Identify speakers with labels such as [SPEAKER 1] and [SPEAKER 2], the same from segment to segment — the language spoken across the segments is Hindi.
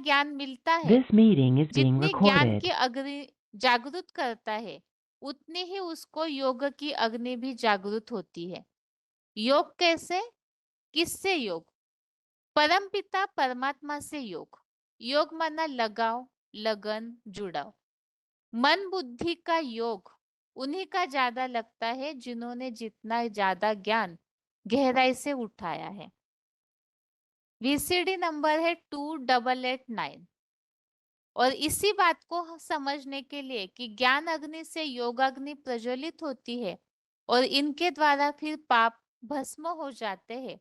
[SPEAKER 1] ज्ञान मिलता है,
[SPEAKER 2] This meeting is being
[SPEAKER 1] जितनी ज्ञान
[SPEAKER 2] recorded.
[SPEAKER 1] की अग्नि जागृत करता है, उतनी ही उसको योग की अग्नि भी जागृत होती है। योग कैसे? किससे योग? परमपिता परमात्मा से योग। योग माना लगाव, लगन, जुड़ाव। मन बुद्धि का योग उन्हीं का ज्यादा लगता है जिन्होंने जितना ज्यादा ज्ञान गहराई से उठाया है। वीसीडी नंबर है 2889। और इसी बात को समझने के लिए कि ज्ञान अग्नि से योग अग्नि प्रज्वलित होती है और इनके द्वारा फिर पाप भस्म हो जाते हैं,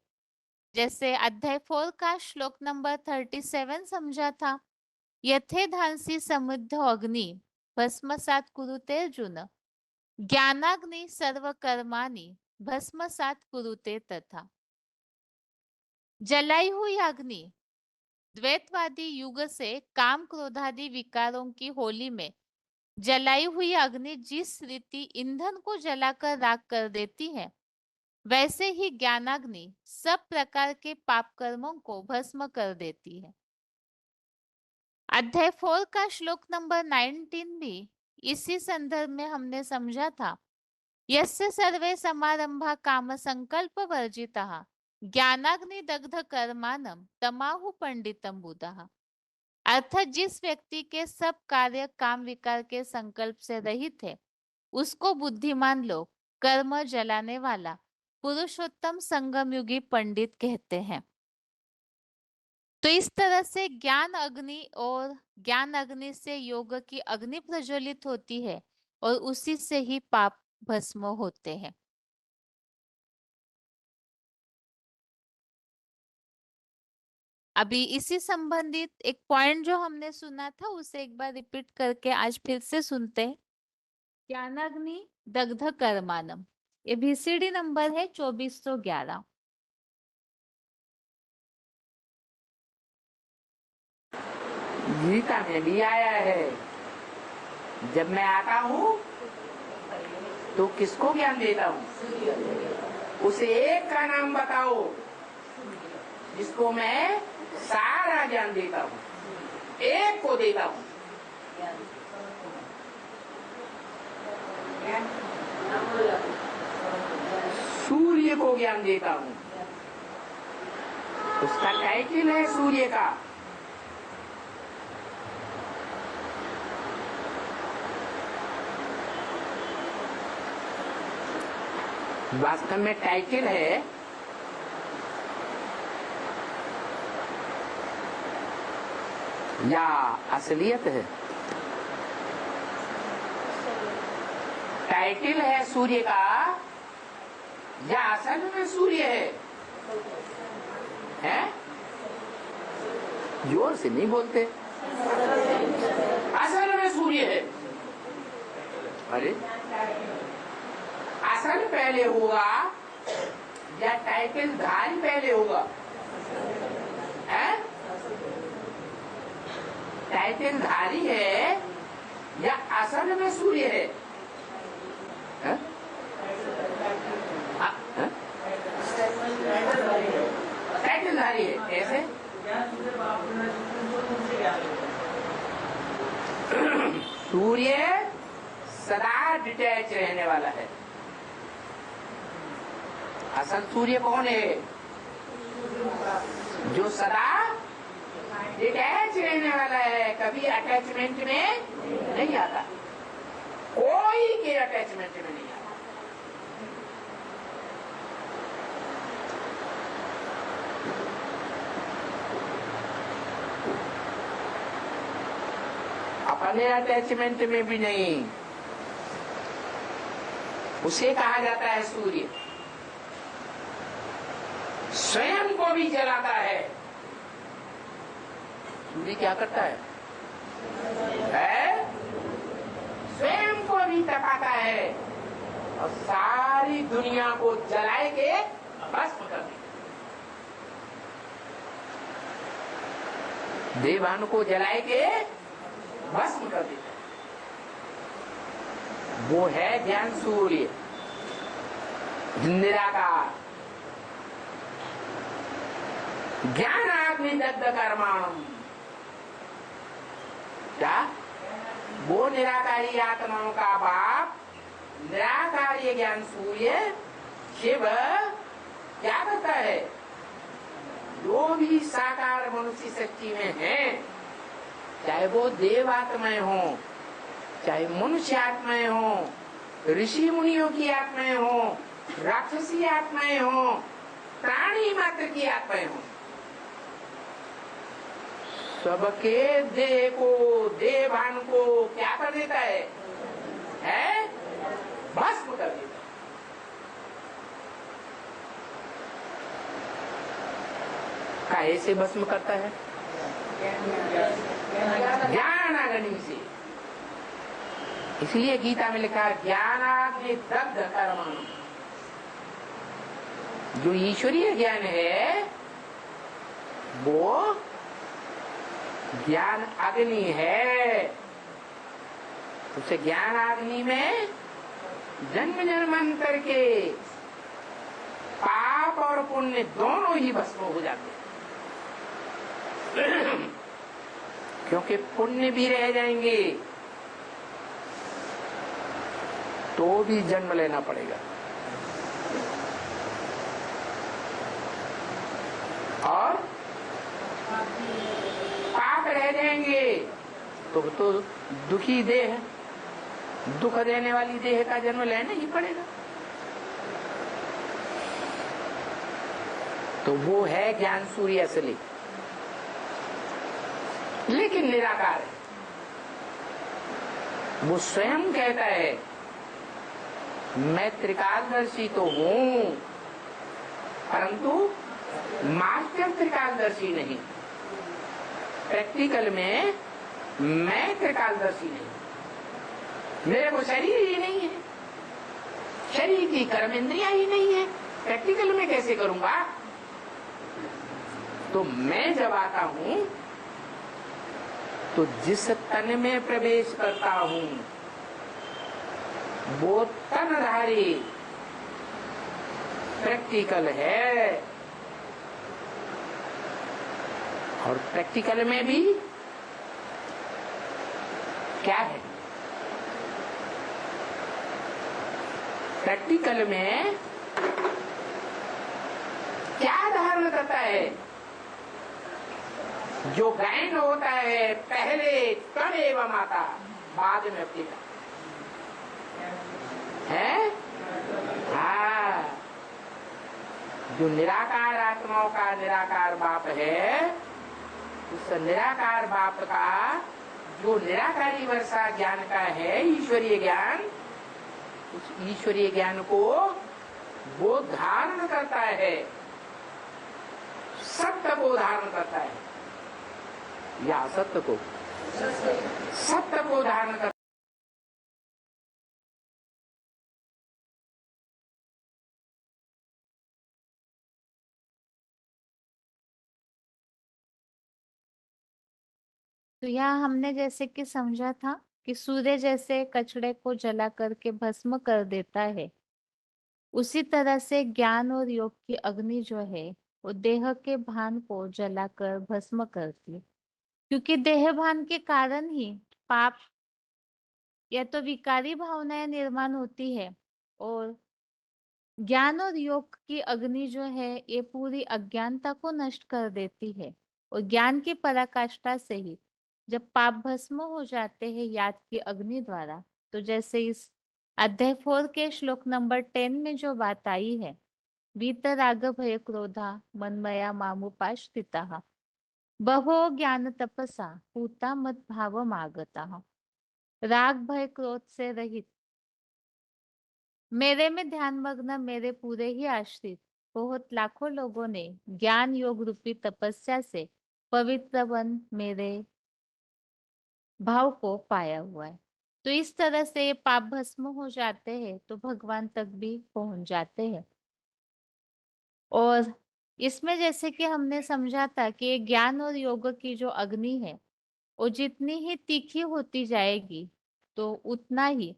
[SPEAKER 1] जैसे अध्याय 4 का श्लोक नंबर 37 समझा था। यथे धांसी समृद्ध अग्नि भस्मसात कुरुते अर्जुन, ज्ञानाग्नि सर्व कर्माणि भस्मसात कुरुते तथा। जलाई हुई अग्नि द्वैतवादी युग से काम क्रोधादि विकारों की होली में जलाई हुई अग्नि जिस रीति ईंधन को जलाकर राख कर देती है, वैसे ही ज्ञानाग्नि सब प्रकार के पाप कर्मों को भस्म कर देती है। अध्याय 4 का श्लोक नंबर 19 भी इसी संदर्भ में हमने समझा था। यस्य सर्वे समारंभा काम संकल्प वर्जितः ज्ञानाग्नि दग्ध कर्माणम तमाहु पंडितम बुधः। अर्थात जिस व्यक्ति के सब कार्य काम विकार के संकल्प से रहित है, उसको बुद्धिमान लोग कर्म जलाने वाला पुरुषोत्तम संगमयुगी पंडित कहते हैं। तो इस तरह से ज्ञान अग्नि और ज्ञान अग्नि से योग की अग्नि प्रज्वलित होती है और उसी से ही पाप भस्म होते हैं। अभी इसी संबंधित एक पॉइंट जो हमने सुना था उसे एक बार रिपीट करके आज फिर से सुनते हैं। ज्ञानाग्नि दग्ध कर्मानम, ये बीसीडी नंबर है 2411।
[SPEAKER 3] गीता में भी आया है, जब मैं आता हूँ तो किसको ज्ञान देता हूँ? उसे एक का नाम बताओ जिसको मैं सारा ज्ञान देता हूँ, एक को देता हूँ। सूर्य को ज्ञान देता हूँ, उसका टाइटल है सूर्य का। वास्तव में टाइटल है या असलियत है? टाइटल है सूर्य का या असल में सूर्य है? जोर से नहीं बोलते। असल में सूर्य है। अरे असल पहले होगा या टाइटल धारी पहले होगा? है? टाइटल धारी है या असल में सूर्य है? टाइटल धारी है। कैसे? सूर्य सदा डिटैच रहने वाला है। असल सूर्य कौन है? जो सदा डिटैच रहने वाला है, कभी अटैचमेंट में नहीं आता, कोई के अटैचमेंट में नहीं आता। अपने अटैचमेंट में भी नहीं, उसे कहा जाता है सूर्य। स्वयं को भी जलाता है। सूर्य क्या करता है? स्वयं को भी तपाता है और सारी दुनिया को जलाए के भस्म कर देता। देवान को जलाए के भस्म कर देता। वो है ज्ञान सूर्य, निराकार। ज्ञान अग्नि दग्ध कर्माणम, वो निराकारी आत्माओं का बाप निराकार्य ज्ञान सूर्य शिव क्या करता है? जो भी साकार मनुष्य शक्ति में है, चाहे वो देव आत्माएं हो, चाहे मनुष्य आत्माएं हो, ऋषि मुनियों की आत्माएं हो, राक्षसी आत्माएं हो, प्राणी मात्र की आत्माएं हो, सबके देह को, देहभान को क्या कर देता है? भस्म कर देता है। काहे से भस्म करता है? ज्ञानाग्नि से। इसलिए गीता में लिखा है ज्ञानाग्नि दग्ध कर्म। जो ईश्वरीय ज्ञान है वो ज्ञान अग्नि है। उसे ज्ञान अग्नि में जन्म जन्मांतर के पाप और पुण्य दोनों ही भस्म हो जाते हैं। क्योंकि पुण्य भी रह जाएंगे तो भी जन्म लेना पड़ेगा, और पाप रह जाएंगे तो दुखी देह, दुख देने वाली देह का जन्म लेना ही पड़ेगा। तो वो है ज्ञान सूर्य असली, लेकिन निराकार है। वो स्वयं कहता है मैं त्रिकालदर्शी तो हूं, परंतु मास्टर त्रिकालदर्शी नहीं। प्रैक्टिकल में मैं त्रिकालदर्शी नहीं, मेरे को शरीर ही नहीं है, शरीर की कर्म इंद्रियां ही नहीं है, प्रैक्टिकल में कैसे करूंगा? तो मैं जब आता हूं तो जिस तन में प्रवेश करता हूं वो तनधारी प्रैक्टिकल है, और प्रैक्टिकल में भी क्या है? प्रैक्टिकल में क्या धारण करता है? जो गायन होता है पहले तमेव माता, बाद में पिता है। हाँ, जो निराकार आत्माओं का निराकार बाप है, उस निराकार बाप का जो निराकारी वर्षा ज्ञान का है ईश्वरीय ज्ञान, उस ईश्वरीय ज्ञान को वो धारण करता है, सत्य को धारण करता है, या सत्य को, सत्य को धारण करता है।
[SPEAKER 1] तो यहाँ हमने जैसे कि समझा था कि सूर्य जैसे कचड़े को जला करके भस्म कर देता है, उसी तरह से ज्ञान और योग की अग्नि जो है वो देह के भान को जलाकर भस्म करती है। क्योंकि देह भान के कारण ही पाप या तो विकारी भावनाएं निर्माण होती है, और ज्ञान और योग की अग्नि जो है ये पूरी अज्ञानता को नष्ट कर देती है। और ज्ञान की पराकाष्ठा से ही जब पाप भस्म हो जाते हैं याद की अग्नि द्वारा, तो जैसे इस अध्याय 4 के श्लोक नंबर 10 में जो बात आई है, वीतराग भय क्रोधा मनमया मामुपाश्रिता बहो ज्ञान तपसा पूता मत भाव मागता। राग भय क्रोध से रहित, मेरे में ध्यान मग्न, मेरे पूरे ही आश्रित बहुत लाखों लोगों ने ज्ञान योग रूपी तपस्या से पवित्र बन मेरे भाव को पाया हुआ है। तो इस तरह से ये पाप भस्म हो जाते हैं तो भगवान तक भी पहुंच जाते हैं। और इसमें जैसे कि हमने समझा था कि ये ज्ञान और योग की जो अग्नि है वो जितनी ही तीखी होती जाएगी तो उतना ही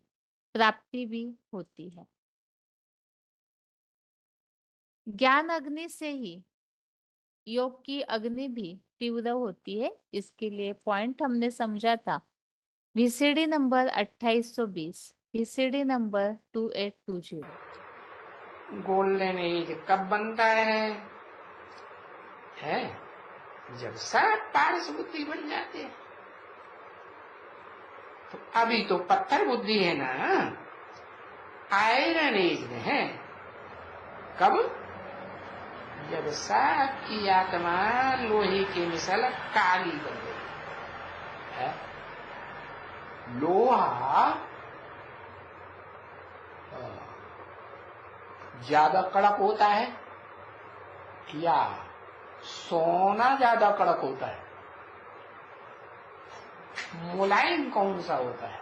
[SPEAKER 1] प्राप्ति भी होती है। ज्ञान अग्नि से ही योग की अग्नि भी तीव्र होती है। इसके लिए पॉइंट हमने समझा था VCD number 2820, VCD number 2820।
[SPEAKER 3] Golden age कब बनता है? जब सब पारस बुद्धि बन जाते हैं। तो अभी तो पत्थर बुद्धि है ना, आयरन एज में है। कब? जब सबकी आत्मा लोहे की मिसल काली बन गई है। लोहा ज्यादा कड़क होता है या सोना ज्यादा कड़क होता है? मुलायम कौन सा होता है?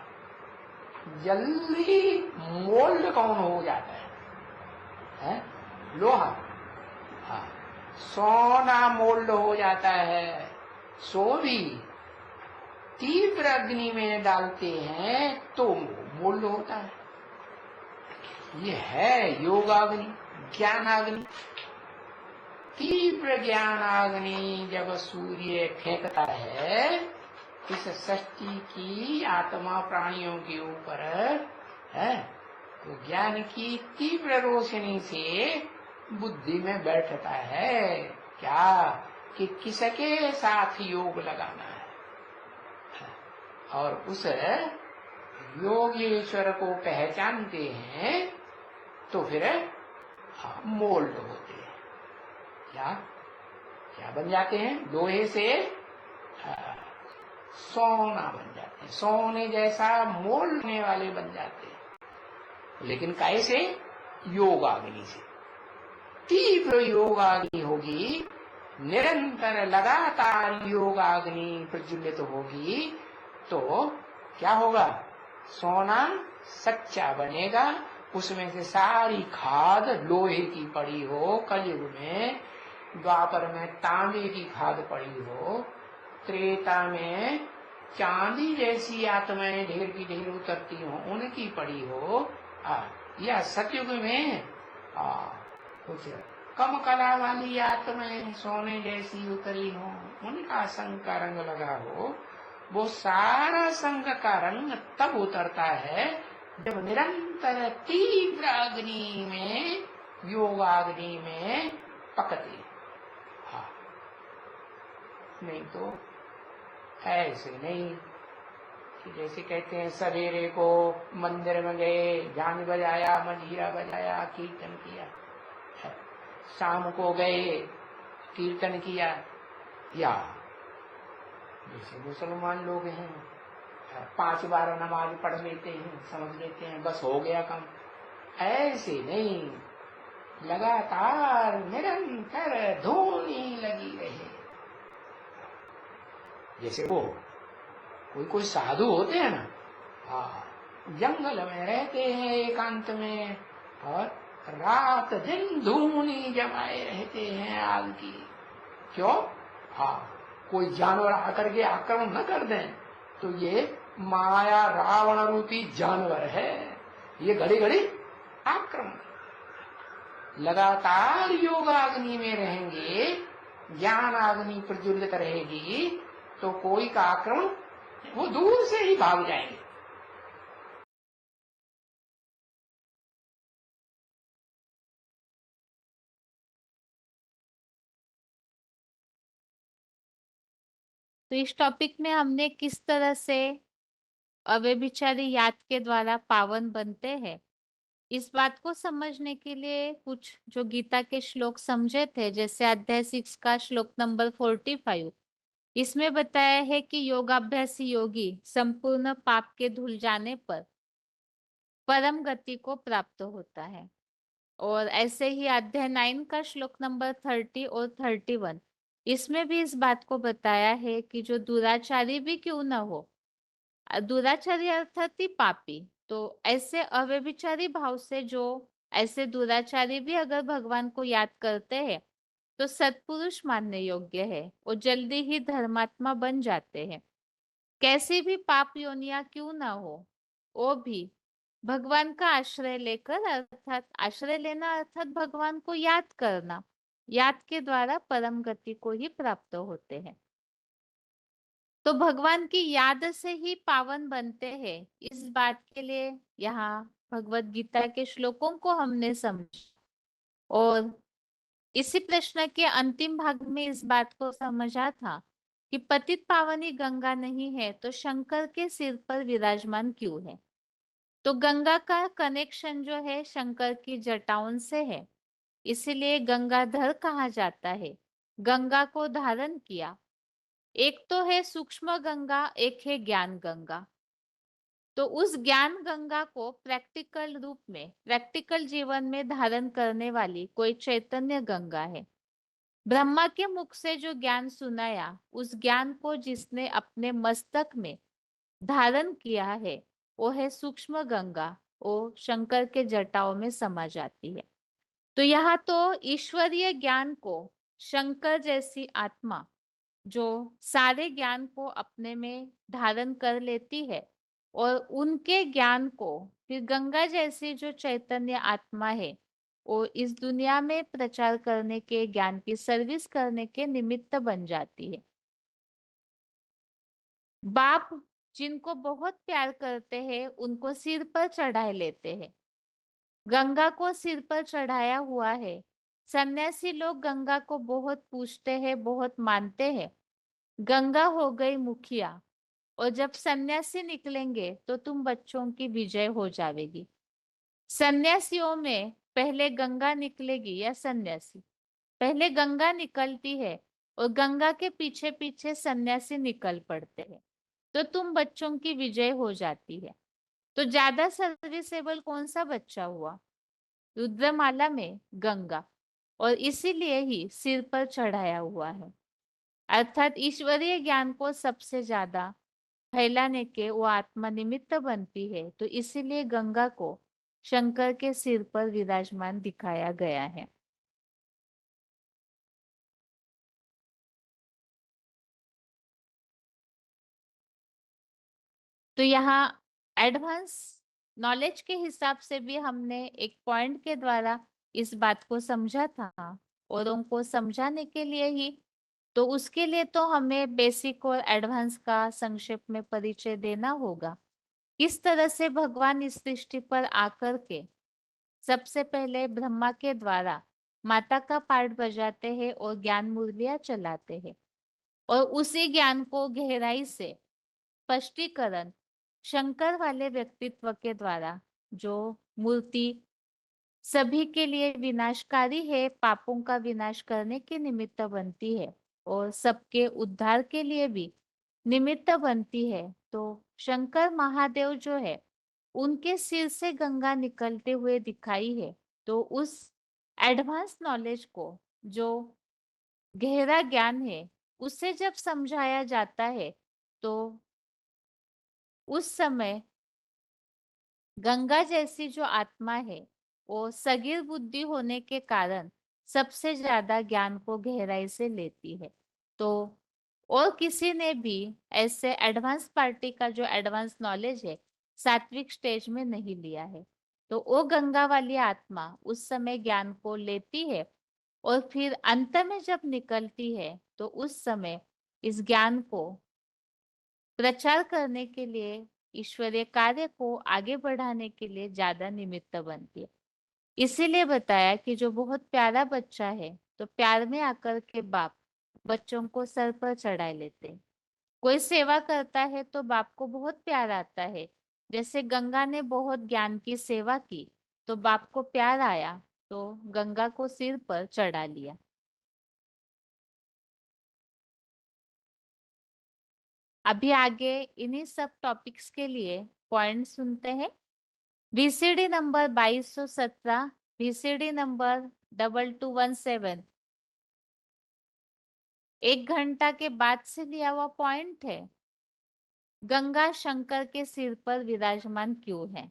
[SPEAKER 3] जल्दी मोल्ड कौन हो जाता है? लोहा। हाँ, सोना मोल्ड हो जाता है। सो भी तीव्र अग्नि में डालते हैं तो मोल्ड होता है। ये है योगाग्नि, ज्ञानाग्नि। तीव्र ज्ञानाग्नि जब सूर्य फेंकता है इस सृष्टि की आत्मा प्राणियों के ऊपर है, तो ज्ञान की तीव्र रोशनी से बुद्धि में बैठता है क्या कि किसके साथ योग लगाना है, और उस योगेश्वर को पहचानते हैं तो फिर मोल्ड होते हैं। क्या क्या बन जाते हैं? लोहे से सोना बन जाते हैं, सोने जैसा मोलने वाले बन जाते हैं। लेकिन कैसे? योगाग्नि से। तीव्र योगाग्नि होगी, निरंतर लगातार योगाग्नि प्रज्वलित होगी तो क्या होगा? सोना सच्चा बनेगा। उसमें से सारी खाद लोहे की पड़ी हो, कलयुग में द्वापर में तांबे की खाद पड़ी हो, त्रेता में चांदी जैसी आत्माएं ढेर की ढेर उतरती हो उनकी पड़ी हो, या सतयुग में कुछ कम कला वाली आत्माएं सोने जैसी उतरी हो उनका संग का रंग लगा हो, वो सारा संग का रंग तब उतरता है जब निरंतर तीव्र अग्नि में, योगाग्नि में पकते। हाँ, नहीं तो ऐसे नहीं कि जैसे कहते हैं सवेरे को मंदिर में गए, झांझ बजाया, मंजीरा बजाया, कीर्तन किया, शाम को गए कीर्तन किया, या जैसे मुसलमान लोग हैं 5 बार नमाज पढ़ लेते हैं, समझ लेते हैं बस हो गया काम। ऐसे नहीं, लगातार निरंतर धूनी लगी रहे। जैसे वो कोई साधु होते हैं ना, जंगल में रहते हैं एकांत में और रात दिन धूनी जमाए रहते हैं आग की। क्यों? कोई जानवर आकर के आक्रमण न कर दें तो ये माया रावण रूपी जानवर है, ये घड़ी घड़ी आक्रमण। लगातार योगाग्नि में रहेंगे, ज्ञान अग्नि प्रज्वलित रहेगी तो कोई का आक्रमण वो दूर से ही भाग जाएंगे।
[SPEAKER 1] तो इस टॉपिक में हमने किस तरह से अव्यभिचारी याद के द्वारा पावन बनते हैं, इस बात को समझने के लिए कुछ जो गीता के श्लोक समझे थे, जैसे अध्याय 6 का श्लोक नंबर 45। इसमें बताया है कि योगाभ्यासी योगी संपूर्ण पाप के धुल जाने पर परम गति को प्राप्त होता है। और ऐसे ही अध्याय 9 का श्लोक नंबर 30 और 31, इसमें भी इस बात को बताया है कि जो दुराचारी भी क्यों न हो, दुराचारी अर्थात ही पापी, तो ऐसे अव्यभिचारी भाव से जो ऐसे दुराचारी भी अगर भगवान को याद करते हैं तो सत्पुरुष मानने योग्य है और जल्दी ही धर्मात्मा बन जाते हैं। कैसी भी पाप योनिया क्यों ना हो, वो भी भगवान का आश्रय लेकर, अर्थात आश्रय लेना अर्थात भगवान को याद करना, याद के द्वारा परम गति को ही प्राप्त होते हैं। तो भगवान की याद से ही पावन बनते हैं। इस बात के लिए यहाँ भगवत गीता के श्लोकों को हमने समझा, और इसी प्रश्न के अंतिम भाग में इस बात को समझा था कि पतित पावनी गंगा नहीं है तो शंकर के सिर पर विराजमान क्यों है। तो गंगा का कनेक्शन जो है शंकर की जटाओं से है, इसीलिए गंगाधर कहा जाता है। गंगा को धारण किया। एक तो है सूक्ष्म गंगा, एक है ज्ञान गंगा। तो उस ज्ञान गंगा को प्रैक्टिकल रूप में, प्रैक्टिकल जीवन में धारण करने वाली कोई चैतन्य गंगा है। ब्रह्मा के मुख से जो ज्ञान सुनाया, उस ज्ञान को जिसने अपने मस्तक में धारण किया है, वो है सूक्ष्म गंगा। वो शंकर के जटाओं में समा जाती है। तो यहाँ तो ईश्वरीय ज्ञान को शंकर जैसी आत्मा जो सारे ज्ञान को अपने में धारण कर लेती है, और उनके ज्ञान को फिर गंगा जैसी जो चैतन्य आत्मा है वो इस दुनिया में प्रचार करने के, ज्ञान की सर्विस करने के निमित्त बन जाती है। बाप जिनको बहुत प्यार करते हैं उनको सिर पर चढ़ाए लेते हैं। गंगा को सिर पर चढ़ाया हुआ है। सन्यासी लोग गंगा को बहुत पूजते हैं, बहुत मानते हैं। गंगा हो गई मुखिया, और जब सन्यासी निकलेंगे तो तुम बच्चों की विजय हो जाएगी। सन्यासियों में पहले गंगा निकलेगी या सन्यासी? पहले गंगा निकलती है, और गंगा के पीछे पीछे सन्यासी निकल पड़ते हैं, तो तुम बच्चों की विजय हो जाती है। तो ज्यादा सर्विसेबल कौन सा बच्चा हुआ? रुद्रमाला में गंगा, और इसीलिए ही सिर पर चढ़ाया हुआ है। अर्थात ईश्वरीय ज्ञान को सबसे ज्यादा फैलाने के वो आत्मा निमित्त बनती है, तो इसीलिए गंगा को शंकर के सिर पर विराजमान दिखाया गया है। तो यहाँ एडवांस नॉलेज के हिसाब से भी हमने एक पॉइंट के द्वारा इस बात को समझा था, और उनको समझाने के लिए ही, तो उसके लिए तो हमें बेसिक और एडवांस का संक्षेप में परिचय देना होगा। किस तरह से भगवान इस सृष्टि पर आकर के सबसे पहले ब्रह्मा के द्वारा माता का पार्ट बजाते हैं और ज्ञान मुरलियां चलाते हैं, और उसी ज्ञान को गहराई से स्पष्टीकरण शंकर वाले व्यक्तित्व के द्वारा, जो मूर्ति सभी के लिए विनाशकारी है, पापों का विनाश करने के निमित्त बनती है और सबके उद्धार के लिए भी निमित्त बनती है। तो शंकर महादेव जो है उनके सिर से गंगा निकलते हुए दिखाई है। तो उस एडवांस नॉलेज को, जो गहरा ज्ञान है, उसे जब समझाया जाता है, तो उस समय गंगा जैसी जो आत्मा है वो सगीर बुद्धि होने के कारण सबसे ज्यादा ज्ञान को गहराई से लेती है। तो और किसी ने भी ऐसे एडवांस पार्टी का जो एडवांस नॉलेज है सात्विक स्टेज में नहीं लिया है। तो वो गंगा वाली आत्मा उस समय ज्ञान को लेती है, और फिर अंत में जब निकलती है तो उस समय इस ज्ञान को प्रचार करने के लिए, ईश्वरीय कार्य को आगे बढ़ाने के लिए ज्यादा निमित्त बनती है। इसीलिए बताया कि जो बहुत प्यारा बच्चा है, तो प्यार में आकर के बाप बच्चों को सर पर चढ़ाए लेते हैं। कोई सेवा करता है तो बाप को बहुत प्यार आता है। जैसे गंगा ने बहुत ज्ञान की सेवा की, तो बाप को प्यार आया, तो गंगा को सिर पर चढ़ा लिया। अभी आगे इन्हीं सब टॉपिक्स के लिए पॉइंट सुनते हैं। VCD नंबर 2217, VCD नंबर 2217 1 घंटा के बाद से लिया हुआ पॉइंट है। गंगा शंकर के सिर पर विराजमान क्यों है?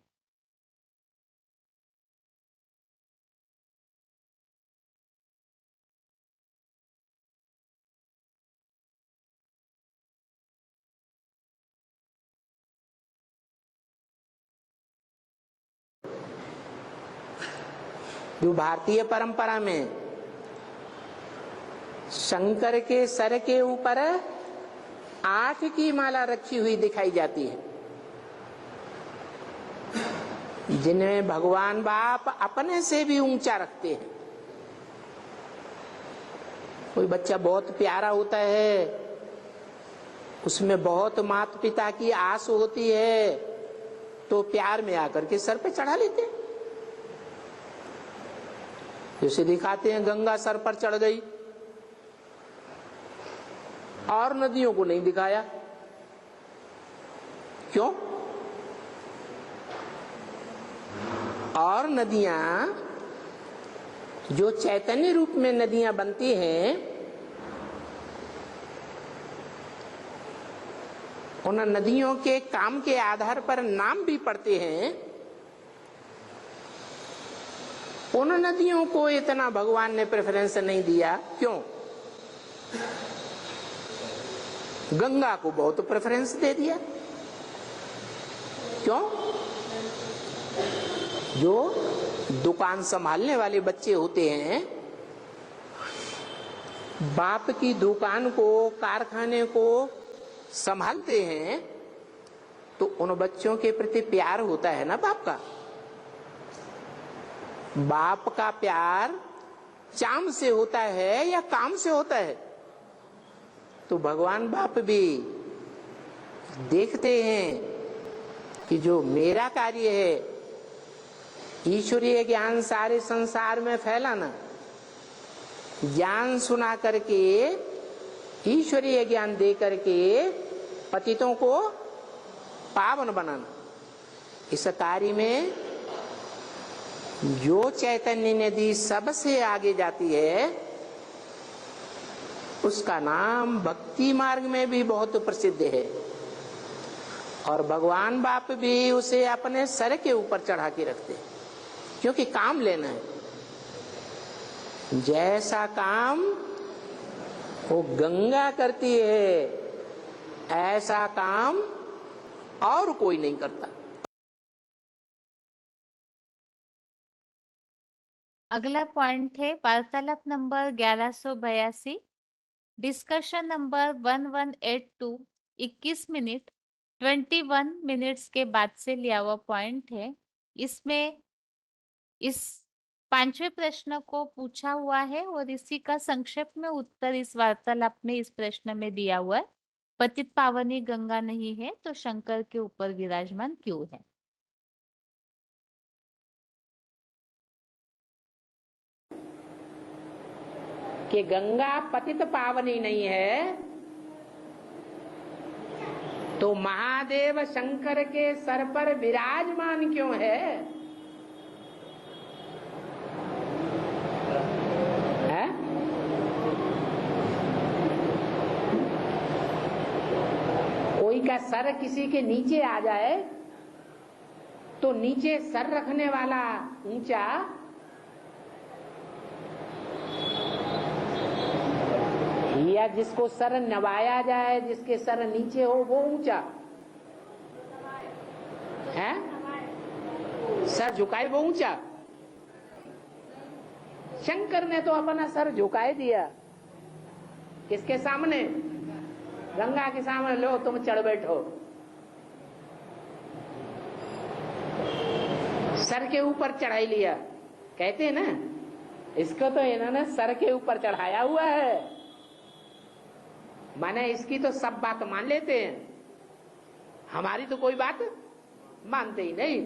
[SPEAKER 3] जो भारतीय परंपरा में शंकर के सर के ऊपर 8 की माला रखी हुई दिखाई जाती है, जिन्हें भगवान बाप अपने से भी ऊंचा रखते हैं। कोई बच्चा बहुत प्यारा होता है, उसमें बहुत माता पिता की आस होती है, तो प्यार में आकर के सर पे चढ़ा लेते हैं। जैसे दिखाते हैं गंगा सर पर चढ़ गई, और नदियों को नहीं दिखाया। क्यों? और नदियां जो चैतन्य रूप में नदियां बनती हैं, उन नदियों के काम के आधार पर नाम भी पड़ते हैं। उन नदियों को इतना भगवान ने प्रेफरेंस नहीं दिया। क्यों? गंगा को बहुत प्रेफरेंस दे दिया। क्यों? जो दुकान संभालने वाले बच्चे होते हैं, बाप की दुकान को, कारखाने को संभालते हैं, तो उन बच्चों के प्रति प्यार होता है ना बाप का। बाप का प्यार चाम से होता है या काम से होता है? तो भगवान बाप भी देखते हैं कि जो मेरा कार्य है, ईश्वरीय ज्ञान सारे संसार में फैलाना, ज्ञान सुना करके, ईश्वरीय ज्ञान दे करके पतितों को पावन बनाना, इस कार्य में जो चैतन्य नदी सबसे आगे जाती है, उसका नाम भक्ति मार्ग में भी बहुत प्रसिद्ध है। और भगवान बाप भी उसे अपने सर के ऊपर चढ़ा के रखते हैं, क्योंकि काम लेना है। जैसा काम वो गंगा करती है, ऐसा काम और कोई नहीं करता।
[SPEAKER 1] अगला पॉइंट है वार्तालाप number 1182, discussion number 1182, 21 minute 21 minutes के बाद से लिया हुआ पॉइंट है। इसमें इस 5वें प्रश्न को पूछा हुआ है और इसी का संक्षेप में उत्तर इस वार्तालाप में इस प्रश्न में दिया हुआ है। पतित पावनी गंगा नहीं है तो शंकर के ऊपर विराजमान क्यों है?
[SPEAKER 3] कि गंगा पतित पावनी नहीं है, तो महादेव शंकर के सर पर विराजमान क्यों है? कोई का सर किसी के नीचे आ जाए तो नीचे सर रखने वाला ऊंचा, या जिसको सर नवाया जाए, जिसके सर नीचे हो, वो ऊंचा है? सर झुकाए वो ऊंचा। शंकर ने तो अपना सर झुकाए दिया। किसके सामने? गंगा के सामने। लो तुम चढ़ बैठो। सर के ऊपर चढ़ाई लिया। कहते हैं ना, इसको तो इन्होंने सर के ऊपर चढ़ाया हुआ है, माने इसकी तो सब बात मान लेते हैं, हमारी तो कोई बात मानते ही नहीं।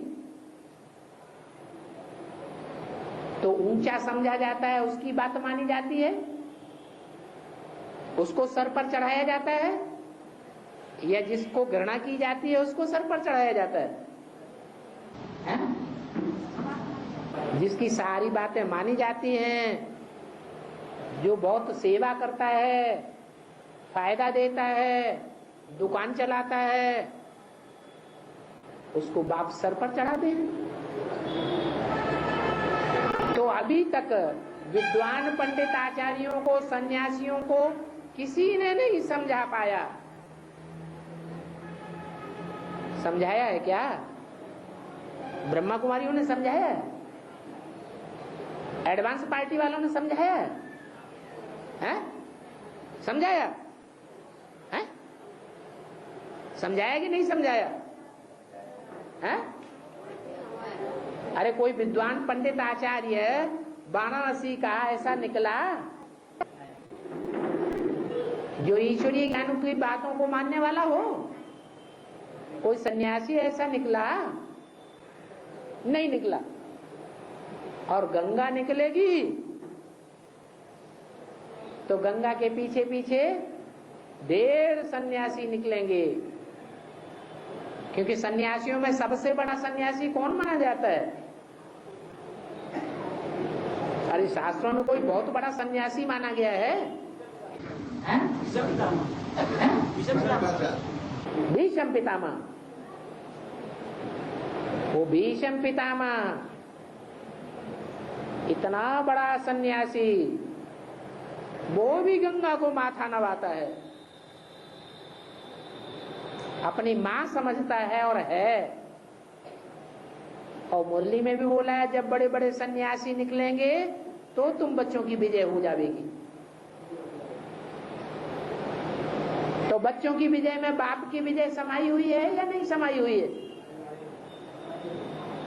[SPEAKER 3] तो ऊंचा समझा जाता है, उसकी बात मानी जाती है, उसको सर पर चढ़ाया जाता है, या जिसको घृणा की जाती है उसको सर पर चढ़ाया जाता है? जिसकी सारी बातें मानी जाती हैं, जो बहुत सेवा करता है, फायदा देता है, दुकान चलाता है, उसको बाप सर पर चढ़ा दे। तो अभी तक विद्वान पंडित आचार्यों को, सन्यासियों को किसी ने नहीं समझा पाया। समझाया है क्या? ब्रह्मा कुमारियों ने समझाया है? एडवांस पार्टी वालों ने समझाया है? समझाया है? समझाया कि नहीं समझाया? है? अरे कोई विद्वान पंडित आचार्य वाराणसी का ऐसा निकला जो ईश्वरीय ज्ञान की बातों को मानने वाला हो? कोई सन्यासी ऐसा निकला? नहीं निकला। और गंगा निकलेगी तो गंगा के पीछे पीछे ढेर सन्यासी निकलेंगे, क्योंकि सन्यासियों में सबसे बड़ा सन्यासी कौन माना जाता है? अरे शास्त्रों में कोई बहुत बड़ा सन्यासी माना गया है? भीष्म पितामह। वो भीष्म पितामह इतना बड़ा सन्यासी, वो भी गंगा को माथा नवाता है, अपनी मां समझता है और है। और मुरली में भी बोला है, जब बड़े बड़े सन्यासी निकलेंगे तो तुम बच्चों की विजय हो जाएगी। तो बच्चों की विजय में बाप की विजय समाई हुई है या नहीं समाई हुई है?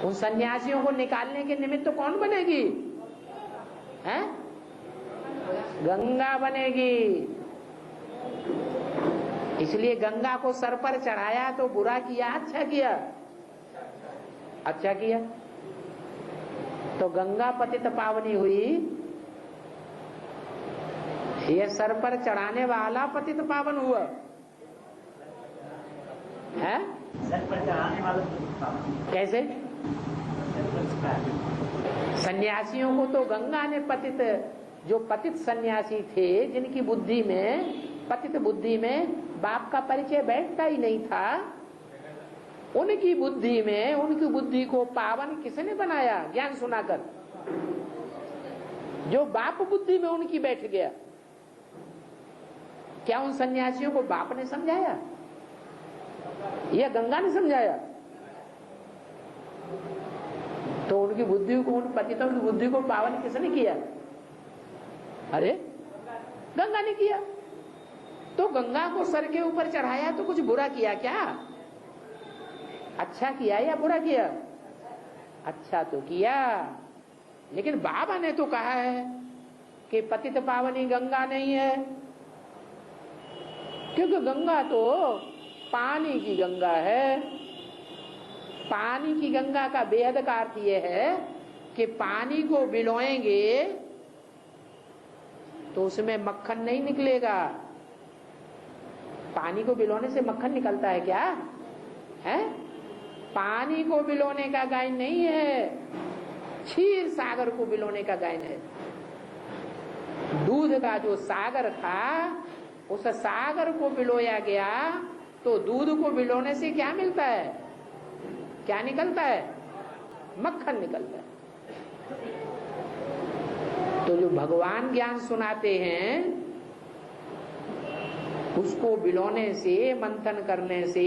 [SPEAKER 3] उन सन्यासियों को निकालने के निमित्त तो कौन बनेगी? हैं? गंगा बनेगी। इसलिए गंगा को सर पर चढ़ाया तो बुरा किया, अच्छा किया? अच्छा किया। तो गंगा पतित पावनी हुई, ये सर पर चढ़ाने वाला पतित पावन हुआ है?
[SPEAKER 2] सर पर चढ़ाने वाला
[SPEAKER 3] कैसे? सन्यासियों को तो गंगा ने पतित, जो पतित सन्यासी थे जिनकी बुद्धि में, पतित बुद्धि में बाप का परिचय बैठता ही नहीं था, उनकी बुद्धि में, उनकी बुद्धि को पावन किसने बनाया? ज्ञान सुनाकर। जो बाप बुद्धि में उनकी बैठ गया, क्या उन सन्यासियों को बाप ने समझाया या गंगा ने समझाया? तो उनकी बुद्धि को, उन पतितों की बुद्धि को पावन किसने किया? अरे गंगा ने किया। तो गंगा को सर के ऊपर चढ़ाया तो कुछ बुरा किया क्या? अच्छा किया या बुरा किया? अच्छा तो किया। लेकिन बाबा ने तो कहा है कि पतित पावनी गंगा नहीं है, क्योंकि गंगा तो पानी की गंगा है। पानी की गंगा का बेहद का अर्थ यह है कि पानी को बिलोएंगे तो उसमें मक्खन नहीं निकलेगा। पानी को बिलोने से मक्खन निकलता है क्या? है? पानी को बिलोने का गायन नहीं है, क्षीर सागर को बिलोने का गायन है। दूध का जो सागर था, उस सागर को बिलोया गया तो दूध को बिलोने से क्या मिलता है? क्या निकलता है? मक्खन निकलता है। तो जो भगवान ज्ञान सुनाते हैं उसको बिलोने से, मंथन करने से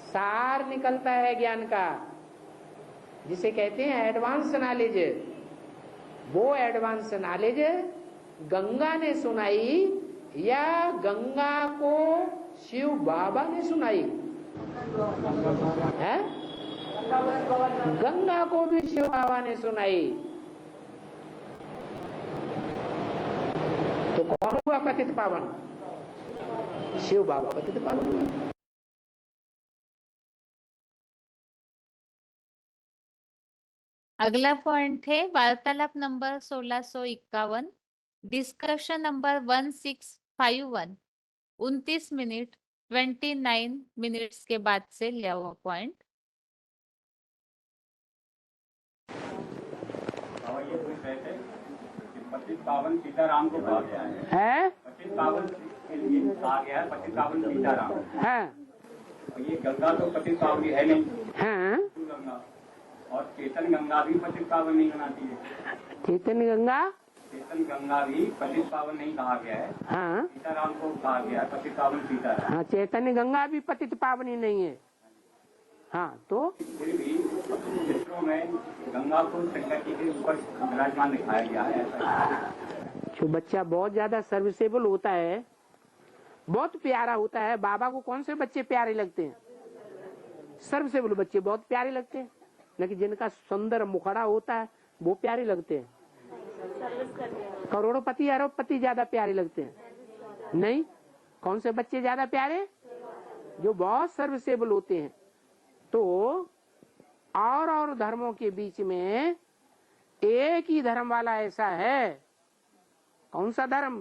[SPEAKER 3] सार निकलता है ज्ञान का, जिसे कहते हैं एडवांस नॉलेज। वो एडवांस नॉलेज गंगा ने सुनाई या गंगा को शिव बाबा ने सुनाई है? गंगा को भी शिव बाबा ने सुनाई। तो कौन हुआ पतित पावन? शिव बाबा पतित पावन हुआ।
[SPEAKER 1] अगला पॉइंट है वार्तालाप number 1651, discussion number 1651, 29 minute 29 minutes के बाद से लिया हुआ पॉइंट।
[SPEAKER 2] ये कोई कहते हैं कि पतित पावन सीताराम को कहा गया है। पतित पावन के लिए कहा गया है, पतित पावन सीताराम है। और ये गंगा तो पतित पावनी है नहीं है। गंगा और चेतन गंगा भी पतित पावन नहीं बनाती है।
[SPEAKER 3] चेतन गंगा भी पतित पावन नहीं कहा गया है। हाँ। सीताराम को कहा गया है पतित पावन सीताराम। हाँ, चैतन्य गंगा भी पतित पावनी नहीं है। हाँ, तो
[SPEAKER 2] फिर भी चित्रों में गंगा को शंकर जी के ऊपर विराजमान दिखाया गया है।
[SPEAKER 3] जो बच्चा बहुत ज्यादा सर्विसेबल होता है बहुत प्यारा होता है। बाबा को कौन से बच्चे प्यारे लगते हैं? सर्व से बोलो बच्चे बहुत प्यारे लगते हैं, लेकिन जिनका सुंदर मुखड़ा होता है वो प्यारे लगते हैं। करोड़पति अरबपति ज्यादा प्यारे लगते हैं? नहीं। कौन से बच्चे ज्यादा प्यारे? जो बहुत सर्विसेबल होते हैं। तो और धर्मों के बीच में एक ही धर्म वाला ऐसा है। कौन सा धर्म?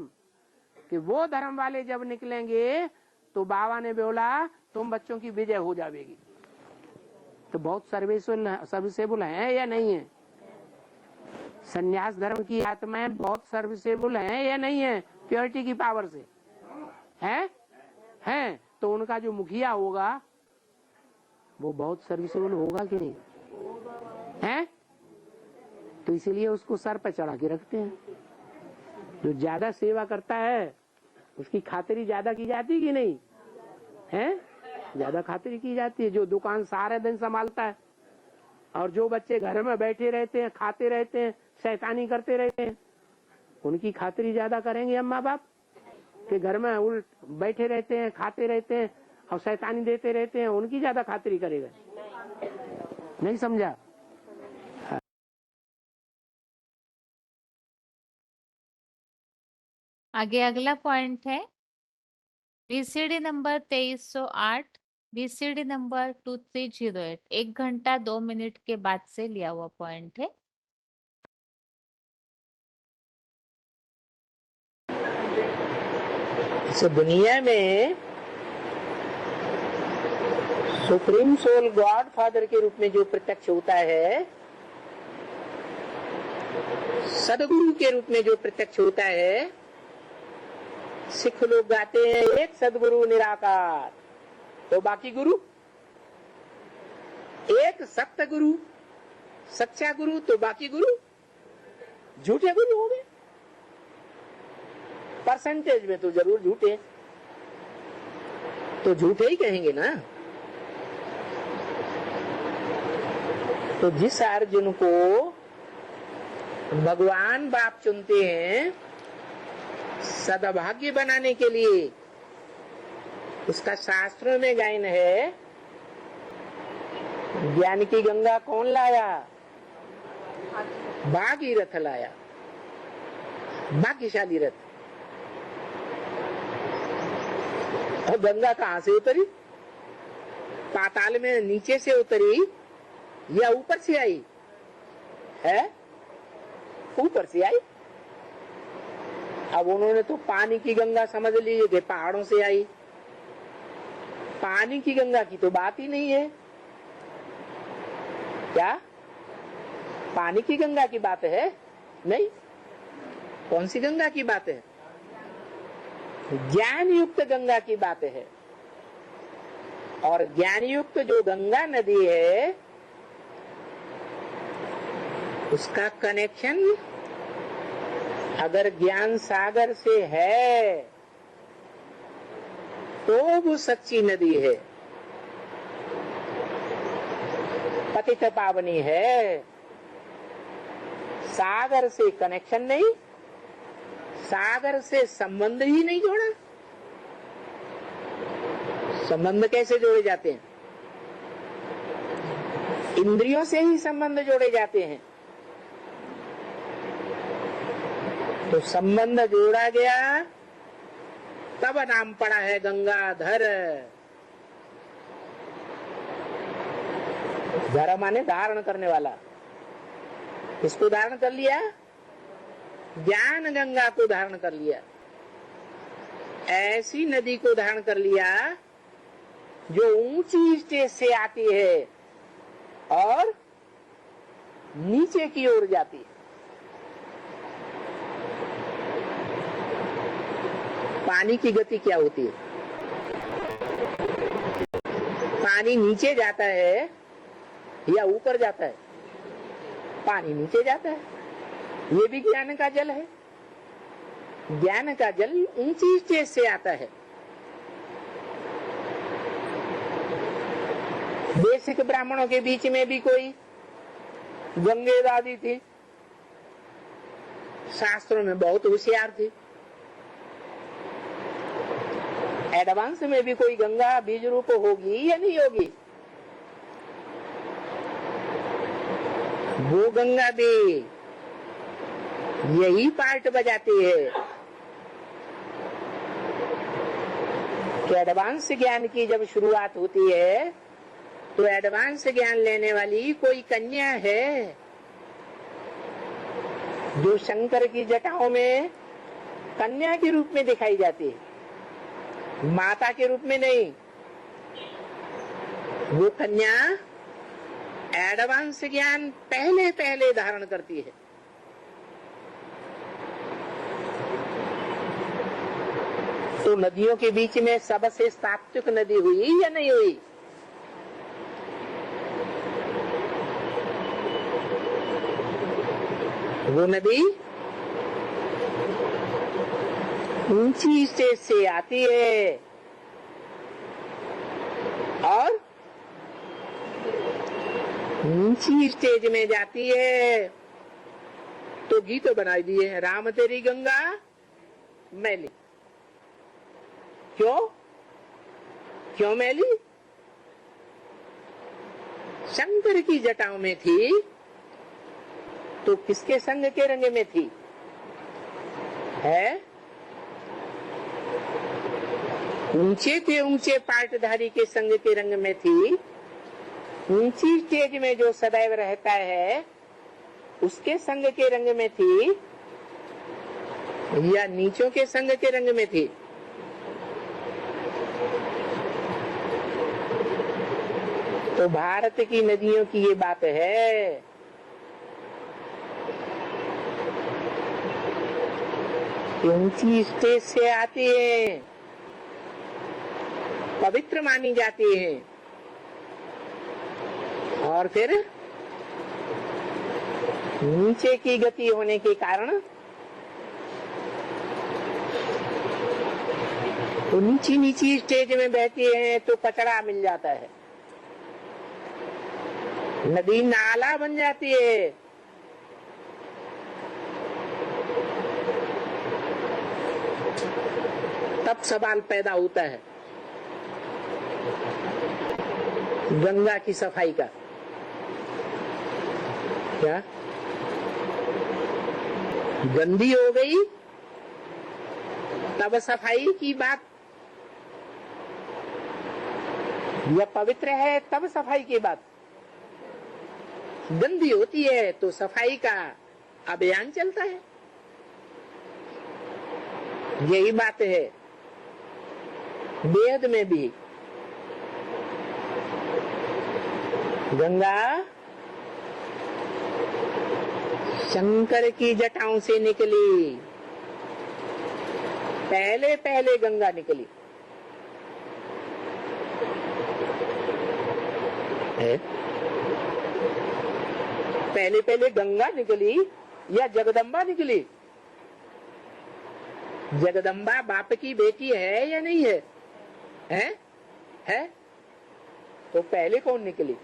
[SPEAKER 3] कि वो धर्म वाले जब निकलेंगे तो बाबा ने बोला तुम बच्चों की विजय हो जाएगी। तो बहुत सर्विसेबल है या नहीं है? सन्यास धर्म की आत्माएं बहुत सर्विसेबल है या नहीं है? प्योरिटी की पावर से है। तो उनका जो मुखिया होगा वो बहुत सर्विसेबल होगा कि नहीं है? तो इसीलिए उसको सर पर चढ़ा के रखते हैं। जो ज्यादा सेवा करता है उसकी खातिरी ज्यादा की जाती कि नहीं है? ज्यादा खातिरी की जाती है। जो दुकान सारे दिन संभालता है और जो बच्चे घर में बैठे रहते हैं, खाते रहते हैं, शैतानी करते रहते हैं, उनकी खातिरी ज्यादा करेंगे अम्मा बाप के घर में उल्ट बैठे रहते हैं, खाते रहते हैं और शैतानी देते रहते हैं, उनकी ज्यादा खातिरी करेगा? नहीं समझा?
[SPEAKER 1] आगे अगला पॉइंट है बीसीडी नंबर 2308, बीसीडी नंबर 2308। 1 घंटा 2 मिनट के बाद से लिया हुआ पॉइंट है।
[SPEAKER 3] इस दुनिया में सुप्रीम सोल गॉड फादर के रूप में जो प्रत्यक्ष होता है, सदगुरु के रूप में जो प्रत्यक्ष होता है, सिख लोग गाते हैं एक सदगुरु निराकार, तो बाकी गुरु एक सत्य गुरु, सच्चा गुरु, तो बाकी गुरु झूठे गुरु हो गए। परसेंटेज में तो जरूर झूठे, तो झूठे ही कहेंगे ना। तो जिस अर्जुन को भगवान बाप चुनते हैं सद्भाग्य बनाने के लिए, उसका शास्त्रों में गायन है, ज्ञान की गंगा कौन लाया? भागीरथ लाया, भाग्यशाली रथ। और गंगा कहाँ से उतरी? पाताल में नीचे से उतरी या ऊपर से आई है? ऊपर से आई। अब उन्होंने तो पानी की गंगा समझ ली कि पहाड़ों से आई। पानी की गंगा की तो बात ही नहीं है। क्या पानी की गंगा की बात है? नहीं। कौन सी गंगा की बात है? ज्ञान युक्त गंगा की बात है। और ज्ञान युक्त जो गंगा नदी है उसका कनेक्शन अगर ज्ञान सागर से है तो वो सच्ची नदी है, पतित पावनी है। सागर से कनेक्शन नहीं, सागर से संबंध ही नहीं जोड़ा। संबंध कैसे जोड़े जाते हैं? इंद्रियों से ही संबंध जोड़े जाते हैं। तो संबंध जोड़ा गया तब नाम पड़ा है गंगाधर। धर माने धारण करने वाला। किसको धारण कर लिया? ज्ञान गंगा को धारण कर लिया। ऐसी नदी को धारण कर लिया जो ऊंची स्टेज से आती है और नीचे की ओर जाती है। पानी की गति क्या होती है? पानी नीचे जाता है या ऊपर जाता है? पानी नीचे जाता है। ये भी ज्ञान का जल है। ज्ञान का जल ऊंची स्टेज से आता है। बेसिक ब्राह्मणों के बीच में भी कोई गंगे दादी थी, शास्त्रों में बहुत होशियार थी। एडवांस में भी कोई गंगा बीज रूप होगी या नहीं होगी? वो गंगा भी यही पार्ट बजाती है कि एडवांस ज्ञान की जब शुरुआत होती है तो एडवांस ज्ञान लेने वाली कोई कन्या है जो शंकर की जटाओं में कन्या के रूप में दिखाई जाती है, माता के रूप में नहीं। वो कन्या एडवांस ज्ञान पहले पहले धारण करती है। तो नदियों के बीच में सबसे सात्विक नदी हुई या नहीं हुई? वो नदी ऊंची स्टेज से आती है और नीची स्टेज में जाती है। तो गीत बना दिए हैं, राम तेरी गंगा मैली। क्यों क्यों मैली? शंकर की जटाओं में थी तो किसके संग के रंग में थी? है ऊंचे के ऊंचे पाटधारी के संग के रंग में थी। ऊंची स्टेज में जो सदैव रहता है उसके संग के रंग में थी या नीचों के संग के रंग में थी? तो भारत की नदियों की ये बात है कि ऊंची स्टेज से आती है, पवित्र मानी जाती है और फिर नीचे की गति होने के कारण तो नीची नीची स्टेज में बहती है तो कचरा मिल जाता है, नदी नाला बन जाती है। तब सवाल पैदा होता है गंगा की सफाई का। क्या गंदी हो गई तब सफाई की बात, या पवित्र है तब सफाई की बात? गंदी होती है तो सफाई का अभियान चलता है। यही बात है वेद में भी। गंगा शंकर की जटाओं से निकली, पहले पहले गंगा निकली है? पहले पहले गंगा निकली या जगदम्बा निकली? जगदम्बा बाप की बेटी है या नहीं है? है? तो पहले कौन निकली?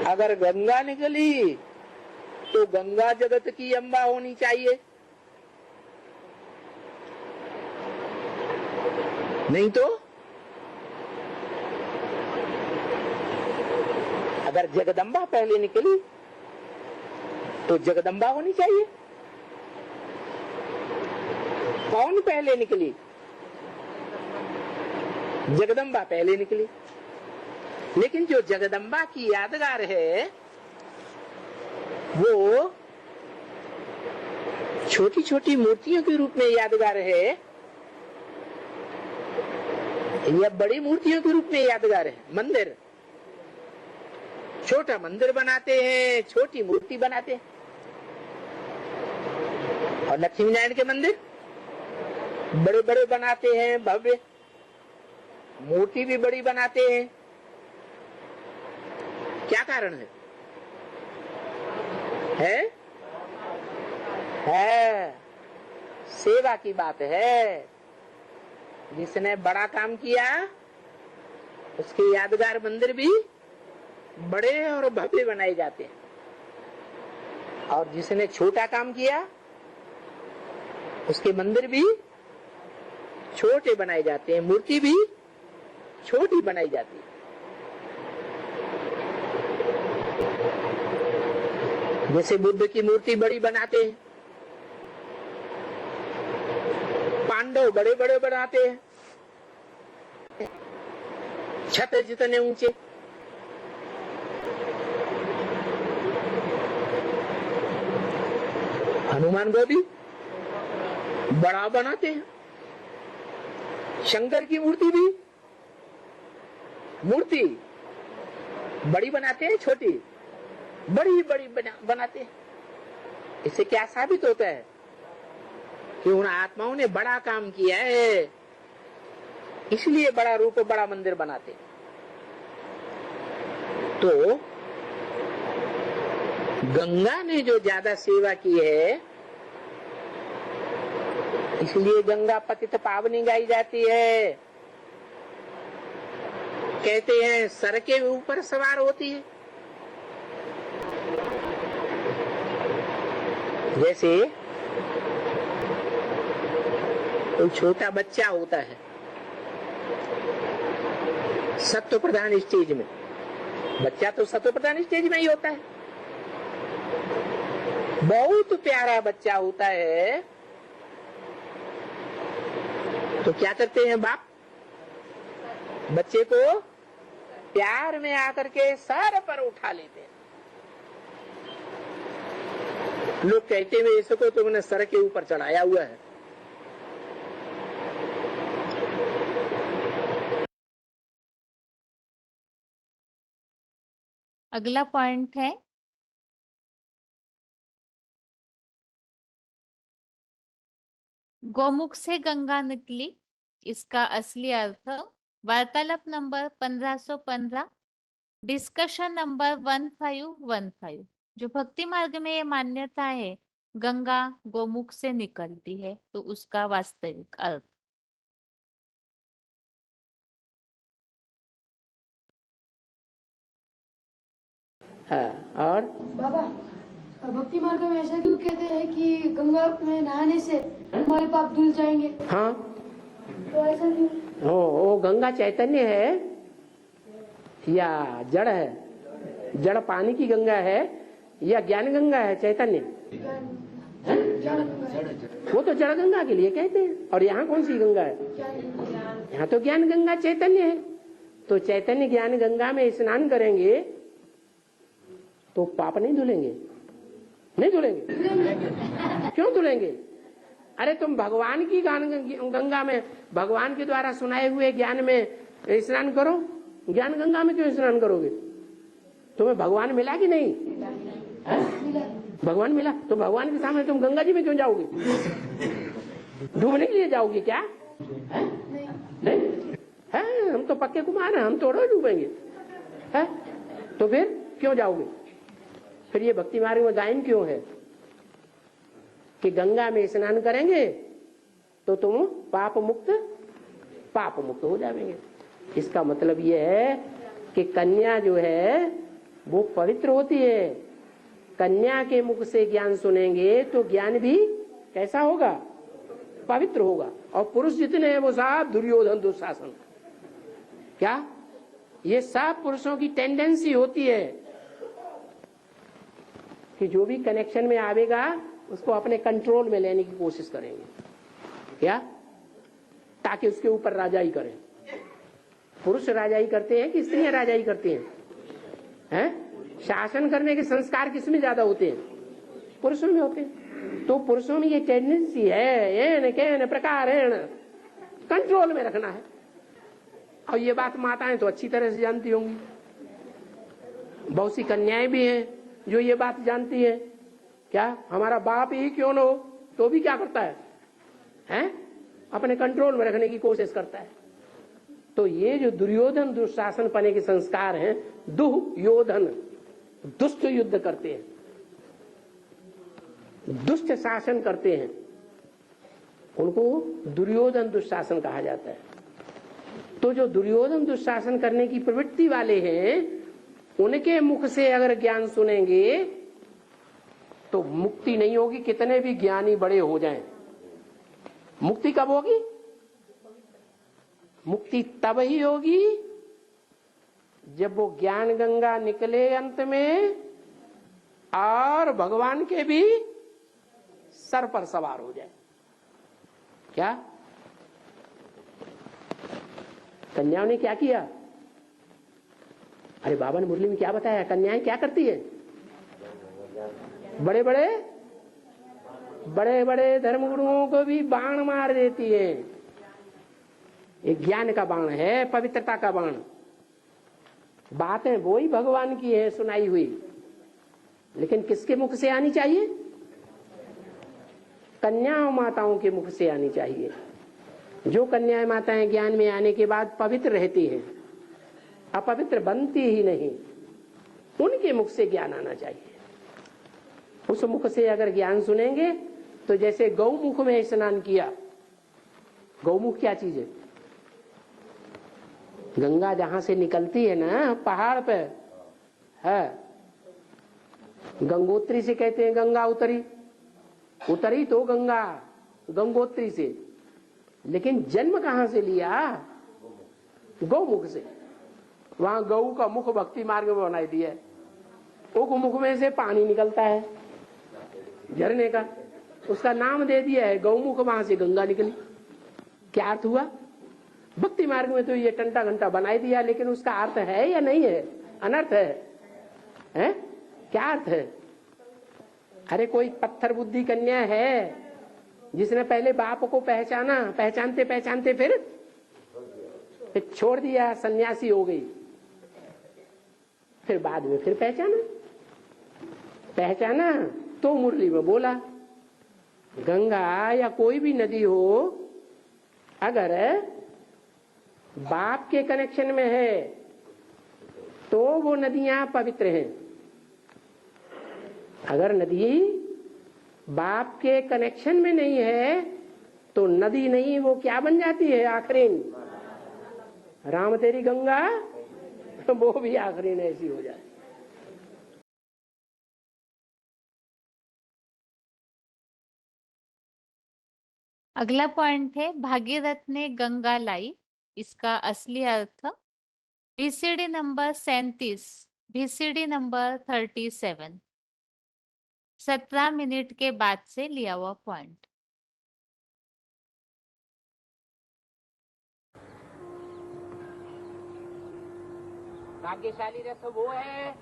[SPEAKER 3] अगर गंगा निकली तो गंगा जगत की अम्बा होनी चाहिए, नहीं तो अगर जगदम्बा पहले निकली तो जगदम्बा होनी चाहिए। कौन पहले निकली? जगदम्बा पहले निकली। लेकिन जो जगदम्बा की यादगार है वो छोटी छोटी मूर्तियों के रूप में यादगार है या बड़ी मूर्तियों के रूप में यादगार है? मंदिर, छोटा मंदिर बनाते हैं, छोटी मूर्ति बनाते हैं। और लक्ष्मी नारायण के मंदिर बड़े बड़े बनाते हैं, भव्य मूर्ति भी बड़ी बनाते हैं। क्या कारण है? है सेवा की बात है। जिसने बड़ा काम किया उसके यादगार मंदिर भी बड़े और भव्य बनाए जाते हैं, और जिसने छोटा काम किया उसके मंदिर भी छोटे बनाए जाते हैं, मूर्ति भी छोटी बनाई जाती है। जैसे बुद्ध की मूर्ति बड़ी बनाते हैं, पांडव बड़े बड़े बनाते हैं, छत जितने ऊंचे। हनुमान को भी बड़ा बनाते हैं। शंकर की मूर्ति भी मूर्ति बड़ी बनाते हैं, छोटी बड़ी बड़ी बनाते हैं। इससे क्या साबित होता है कि उन आत्माओं ने बड़ा काम किया है, इसलिए बड़ा रूप बड़ा मंदिर बनाते हैं। तो गंगा ने जो ज्यादा सेवा की है, इसलिए गंगा पतित पावनी गाई जाती है। कहते हैं सर के ऊपर सवार होती है। जैसे कोई छोटा बच्चा होता है सत्व प्रधान स्टेज में, बच्चा तो सत्व प्रधान स्टेज में ही होता है। बहुत प्यारा बच्चा होता है तो क्या करते हैं बाप, बच्चे को प्यार में आकर के सर पर उठा लेते हैं। लोग कहते हुए इसको तुमने सर के ऊपर चढ़ाया हुआ है।
[SPEAKER 1] अगला पॉइंट है गोमुख से गंगा निकली, इसका असली अर्थ। वार्तालाप नंबर 1515, डिस्कशन नंबर 1515। जो भक्ति मार्ग में ये मान्यता है गंगा गोमुख से निकलती है, तो उसका वास्तविक अर्थ।
[SPEAKER 3] हाँ, और
[SPEAKER 4] बाबा भक्ति मार्ग में ऐसा क्यों कहते हैं कि गंगा में नहाने से हमारे पाप धुल जाएंगे?
[SPEAKER 3] हाँ,
[SPEAKER 4] तो ऐसा क्यों?
[SPEAKER 3] वो गंगा चैतन्य है या जड़ है? जड़ पानी की गंगा है या ज्ञान गंगा है? चैतन्य वो तो जड़ गंगा के लिए कहते हैं। और यहाँ कौन सी गंगा है? यहाँ तो ज्ञान गंगा चैतन्य है। तो चैतन्य ज्ञान गंगा में स्नान करेंगे तो पाप नहीं धुलेंगे? नहीं धुलेंगे। क्यों धुलेंगे? अरे तुम भगवान की गंगा में, भगवान के द्वारा सुनाए हुए ज्ञान में स्नान करो। ज्ञान गंगा में क्यों स्नान करोगे? तुम्हें भगवान मिला कि नहीं? भगवान मिला तो भगवान के सामने तुम गंगा जी में क्यों जाओगे? डूबने के लिए जाओगे क्या? नहीं है, हम तो पक्के कुमार हैं, हम तो रोज डूबेंगे। है तो फिर क्यों जाओगे? फिर ये भक्ति मार्ग में गायन क्यों है कि गंगा में स्नान करेंगे तो तुम पाप मुक्त हो जाएंगे। इसका मतलब ये है कि कन्या जो है वो पवित्र होती है। कन्या के मुख से ज्ञान सुनेंगे तो ज्ञान भी कैसा होगा? पवित्र होगा। और पुरुष जितने हैं वो सब दुर्योधन दुशासन, क्या ये सब पुरुषों की टेंडेंसी होती है कि जो भी कनेक्शन में आवेगा उसको अपने कंट्रोल में लेने की कोशिश करेंगे, क्या, ताकि उसके ऊपर राजाई करें। पुरुष राजाई करते हैं कि स्त्रियां राजाई करती हैं? शासन करने के संस्कार किसमें ज्यादा होते हैं? पुरुषों में होते हैं। तो पुरुषों में ये टेंडेंसी है प्रकार कंट्रोल में रखना है। और ये बात माताएं तो अच्छी तरह से जानती होंगी। बहुत सी कन्याएं भी हैं जो ये बात जानती है, क्या हमारा बाप ही क्यों न हो तो भी क्या करता है? अपने कंट्रोल में रखने की कोशिश करता है। तो ये जो दुर्योधन दुशासन पने के संस्कार हैं, दुर्योधन दुष्ट युद्ध करते हैं, दुष्ट शासन करते हैं, उनको दुर्योधन दुशासन कहा जाता है। तो जो दुर्योधन दुशासन करने की प्रवृत्ति वाले हैं उनके मुख से अगर ज्ञान सुनेंगे तो मुक्ति नहीं होगी, कितने भी ज्ञानी बड़े हो जाएं। मुक्ति कब होगी? मुक्ति तब ही होगी जब वो ज्ञान गंगा निकले अंत में और भगवान के भी सर पर सवार हो जाए। क्या कन्याओं ने क्या किया? अरे बाबा ने मुरली में क्या बताया? कन्याएं क्या करती है? बड़े बड़े धर्मगुरुओं को भी बाण मार देती है। एक ज्ञान का बाण है, पवित्रता का बाण। बातें वो ही भगवान की है सुनाई हुई, लेकिन किसके मुख से आनी चाहिए? कन्याओं माताओं के मुख से आनी चाहिए। जो कन्याएं माताएं ज्ञान में आने के बाद पवित्र रहती हैं, अपवित्र बनती ही नहीं, उनके मुख से ज्ञान आना चाहिए। उस मुख से अगर ज्ञान सुनेंगे तो जैसे गौमुख में स्नान किया। गौमुख क्या चीज है? गंगा जहां से निकलती है ना पहाड़ पे है, गंगोत्री से कहते हैं गंगा उतरी तो गंगा गंगोत्री से, लेकिन जन्म कहां से लिया? गौमुख से। वहां गौ का मुख भक्ति मार्ग में बनाई दिया है। वो मुख में से पानी निकलता है झरने का, उसका नाम दे दिया है गौमुख। वहां से गंगा निकली। क्या अर्थ हुआ? भक्ति मार्ग में तो ये टंटा घंटा बनाई दिया, लेकिन उसका अर्थ है या नहीं है? अनर्थ है? क्या अर्थ है? अरे कोई पत्थर बुद्धि कन्या है जिसने पहले बाप को पहचाना, पहचानते पहचानते फिर छोड़ दिया, सन्यासी हो गई, फिर बाद में फिर पहचाना तो मुरली में बोला। गंगा या कोई भी नदी हो, अगर बाप के कनेक्शन में है तो वो नदियां पवित्र हैं। अगर नदी बाप के कनेक्शन में नहीं है तो नदी नहीं, वो क्या बन जाती है? आखिरीन। राम तेरी गंगा वो भी आखिरीन ऐसी हो जाए।
[SPEAKER 1] अगला पॉइंट है भागीरथ ने गंगा लाई। इसका असली अर्थ बीसीडी नंबर 37, बीसीडी नंबर 37, 17 मिनट के बाद से लिया हुआ पॉइंट।
[SPEAKER 3] भाग्यशाली रथ वो है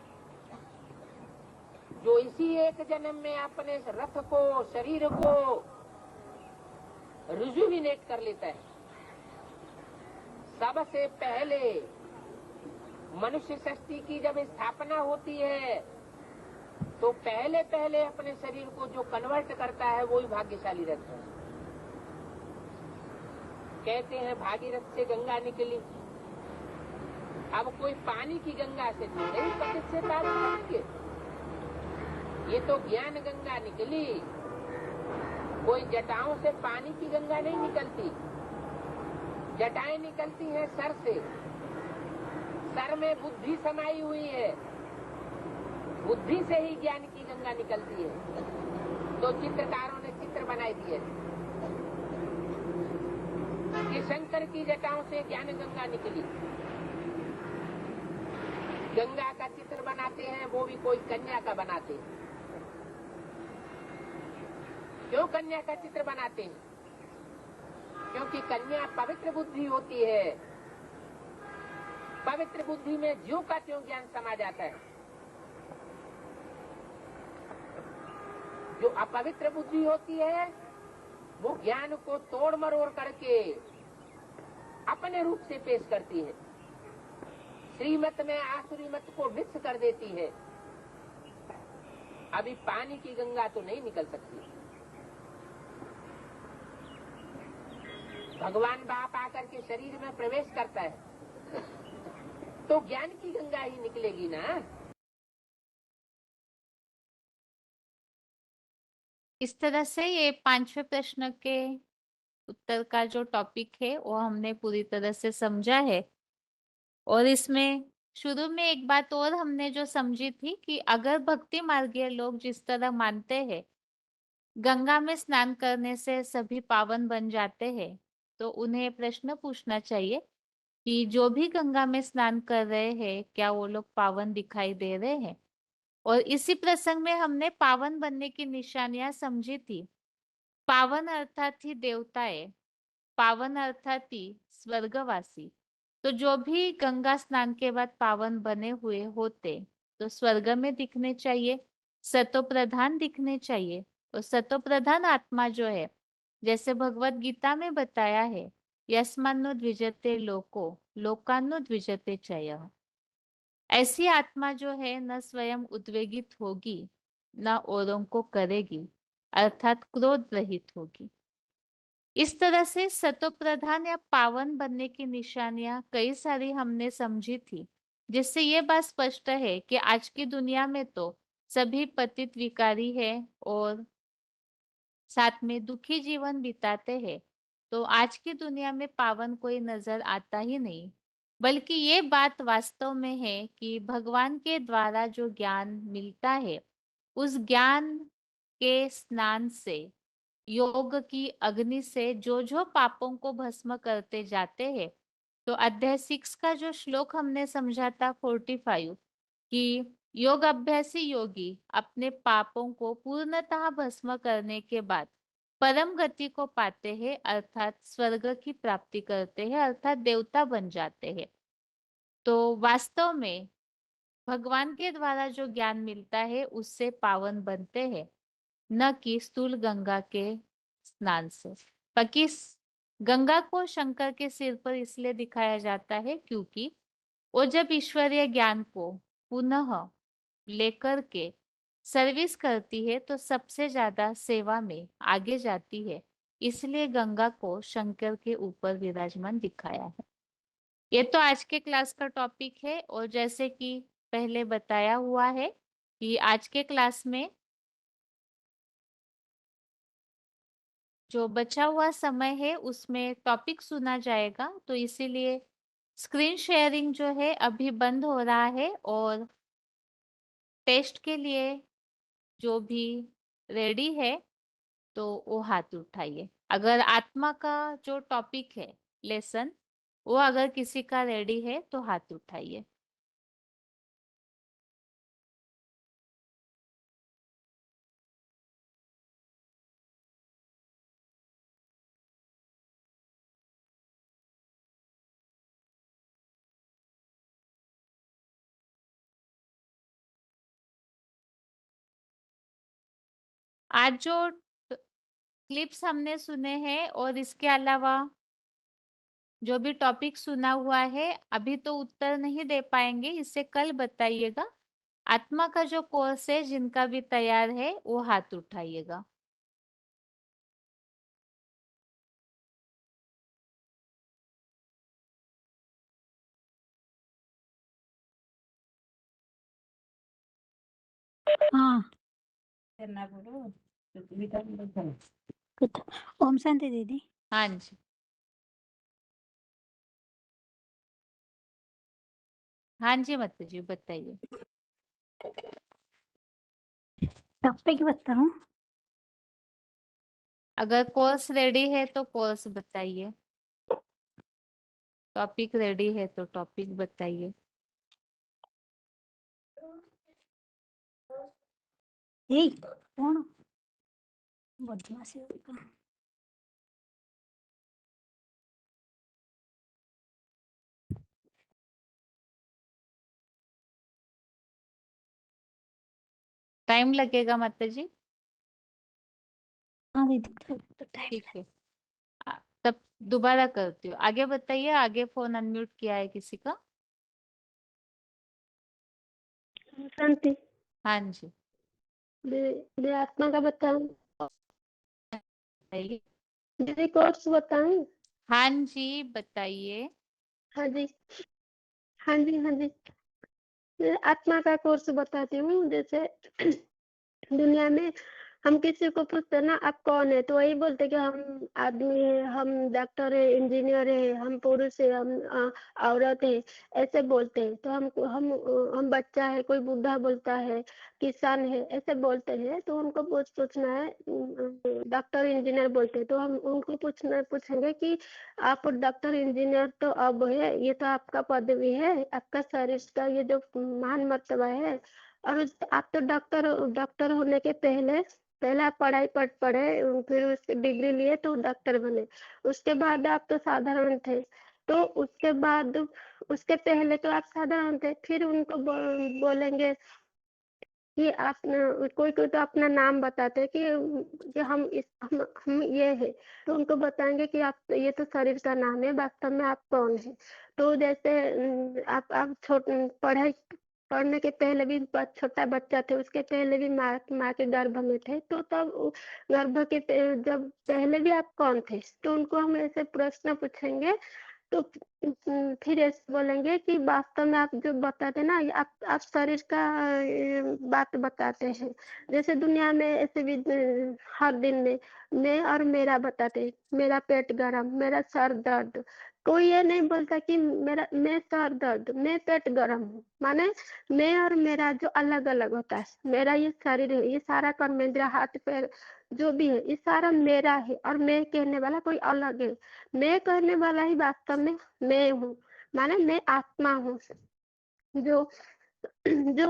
[SPEAKER 3] जो इसी एक जन्म में अपने रथ को, शरीर को रिजुविनेट कर लेता है। सबसे पहले मनुष्य सृष्टि की जब स्थापना होती है तो पहले पहले अपने शरीर को जो कन्वर्ट करता है वही भाग्यशाली रथ है। कहते हैं भागीरथ से गंगा निकली। अब कोई पानी की गंगा से थोड़े ही पतित से तार निकलेंगे। ये तो ज्ञान गंगा निकली। कोई जटाओं से पानी की गंगा नहीं निकलती। जटाएं निकलती हैं सर से। सर में बुद्धि समाई हुई है, बुद्धि से ही ज्ञान की गंगा निकलती है। तो चित्रकारों ने चित्र बनाए दिए कि शंकर की जटाओं से ज्ञान गंगा निकली। गंगा का चित्र बनाते हैं, वो भी कोई कन्या का बनाते हैं। क्यों कन्या का चित्र बनाते हैं? क्योंकि कन्या पवित्र बुद्धि होती है। पवित्र बुद्धि में ज्यों का त्यों ज्ञान समा जाता है। जो अपवित्र बुद्धि होती है वो ज्ञान को तोड़ मरोड़ करके अपने रूप से पेश करती है। श्रीमत में आसुरीमत को मिक्स कर देती है। अभी पानी की गंगा तो नहीं निकल सकती। भगवान बाप आकर के शरीर में प्रवेश करता है तो ज्ञान की गंगा ही निकलेगी ना।
[SPEAKER 1] इस तरह से ये 5वें प्रश्न के उत्तर का जो टॉपिक है वो हमने पूरी तरह से समझा है। और इसमें शुरू में एक बात और हमने जो समझी थी कि अगर भक्ति मार्गीय लोग जिस तरह मानते हैं गंगा में स्नान करने से सभी पावन बन जाते हैं, तो उन्हें प्रश्न पूछना चाहिए कि जो भी गंगा में स्नान कर रहे हैं क्या वो लोग पावन दिखाई दे रहे हैं। और इसी प्रसंग में हमने पावन बनने की निशानियां समझी थी। पावन अर्थात थी देवताएं, पावन अर्थात थी स्वर्गवासी। तो जो भी गंगा स्नान के बाद पावन बने हुए होते तो स्वर्ग में दिखने चाहिए, सतो प्रधान दिखने चाहिए। और सतो प्रधान आत्मा जो है, जैसे भगवत गीता में बताया है, यस्मान्नो द्विजते लोको लोकान्नो द्विजते चयः। ऐसी आत्मा जो है न स्वयं उद्वेगित होगी न औरों को करेगी, अर्थात क्रोध रहित होगी। इस तरह से सतो प्रधान या पावन बनने की निशानियां कई सारी हमने समझी थी, जिससे ये बात स्पष्ट है कि आज की दुनिया में तो सभी पतित विकारी है और साथ में दुखी जीवन बिताते हैं। तो आज की दुनिया में पावन कोई नजर आता ही नहीं। बल्कि ये बात वास्तव में है कि भगवान के द्वारा जो ज्ञान मिलता है, उस ज्ञान के स्नान से, योग की अग्नि से जो जो पापों को भस्म करते जाते हैं। तो अध्याय 6 का जो श्लोक हमने समझा था 45, कि योग अभ्यासी योगी अपने पापों को पूर्णतः भस्म करने के बाद परम गति को पाते हैं, अर्थात स्वर्ग की प्राप्ति करते हैं, अर्थात देवता बन जाते हैं। तो वास्तव में भगवान के द्वारा जो ज्ञान मिलता है उससे पावन बनते हैं, न कि स्थूल गंगा के स्नान से। बाकी गंगा को शंकर के सिर पर इसलिए दिखाया जाता है क्योंकि वो जब ईश्वरीय ज्ञान को पुनः लेकर के सर्विस करती है तो सबसे ज्यादा सेवा में आगे जाती है। इसलिए गंगा को शंकर के ऊपर विराजमान दिखाया है। ये तो आज के क्लास का टॉपिक है। और जैसे कि पहले बताया हुआ है कि आज के क्लास में जो बचा हुआ समय है उसमें टॉपिक सुना जाएगा, तो इसीलिए स्क्रीन शेयरिंग जो है अभी बंद हो रहा है। और टेस्ट के लिए जो भी रेडी है तो वो हाथ उठाइए। अगर आत्मा का जो टॉपिक है लेसन, वो अगर किसी का रेडी है तो हाथ उठाइए। आज जो क्लिप्स हमने सुने हैं और इसके अलावा जो भी टॉपिक सुना हुआ है, अभी तो उत्तर नहीं दे पाएंगे, इससे कल बताइएगा। आत्मा का जो कोर्स है जिनका भी तैयार है वो हाथ उठाइएगा।
[SPEAKER 5] हाँ ओम शांति दीदी।
[SPEAKER 1] हाँ जी, हाँ जी माता जी बताइए।
[SPEAKER 5] टॉपिक बताऊं?
[SPEAKER 1] अगर कोर्स रेडी है तो कोर्स बताइए, टॉपिक रेडी है तो टॉपिक बताइए।
[SPEAKER 5] कौन बदमाशी होगा?
[SPEAKER 1] टाइम लगेगा माता जी।
[SPEAKER 5] हाँ दीदी तो टाइम
[SPEAKER 1] ठीक है, तब दोबारा करती हूँ। आगे बताइए, आगे फोन अनम्यूट किया है किसी का?
[SPEAKER 4] शांति।
[SPEAKER 1] हाँ जी
[SPEAKER 4] दीदी आत्मा का बताऊं?
[SPEAKER 1] बताइए।
[SPEAKER 4] दीदी कोर्स बताऊं?
[SPEAKER 1] हाँ जी बताइए।
[SPEAKER 4] हाँ जी, हाँ जी, हाँ जी। आत्मा का कोर्स बताती हूँ। जैसे दुनिया में
[SPEAKER 6] हम किसी को पूछते ना आप कौन है, तो वही बोलते कि हम आदमी है, हम डॉक्टर है, इंजीनियर है, हम पुरुष है, हम औरत है, ऐसे बोलते हैं। तो हम बच्चा है, कोई बूढ़ा बोलता है, किसान है, ऐसे बोलते हैं। तो उनको पूछना है डॉक्टर इंजीनियर बोलते हैं, तो हम उनको पूछेंगे कि आप डॉक्टर इंजीनियर तो अब है, ये तो आपका पदवी है, आपका शरीर का ये जो महान मर्तबा है। और आप तो डॉक्टर होने के पहले आप पढ़ाई पढ़े, फिर उसकी डिग्री लिए तो डॉक्टर बने। उसके बाद आप तो साधारण थे, तो उसके बाद उसके पहले तो आप साधारण थे। फिर उनको बोलेंगे कि आप कोई तो अपना नाम बताते हैं कि हम ये है, तो उनको बताएंगे कि आप ये तो शरीर का नाम है, वास्तव में आप कौन है। तो जैसे आप पढ़ाई पढ़ने के पहले भी छोटा बच्चा थे, उसके पहले भी माँ के गर्भ में थे, तो तब गर्भ के जब पहले भी आप कौन थे, तो उनको हम ऐसे प्रश्न पूछेंगे। तो फिर ऐसे बोलेंगे कि वास्तव में आप जो बताते ना, आप शरीर का बात बताते हैं। जैसे दुनिया में ऐसे भी हर दिन में मैं और मेरा बताते, मेरा पेट गरम, मेरा सर दर्द। कोई ये नहीं बोलता कि मैं सर दर्द, मैं पेट गरम हूँ। माने मैं और मेरा जो अलग अलग होता है, मेरा ये शरीर है, ये सारा कर्मेंद्रिय, हाथ पैर जो भी है, ये सारा मेरा है। और मैं कहने वाला कोई अलग है। मैं कहने वाला ही वास्तव में मैं हूँ। माने मैं आत्मा हूँ, जो जो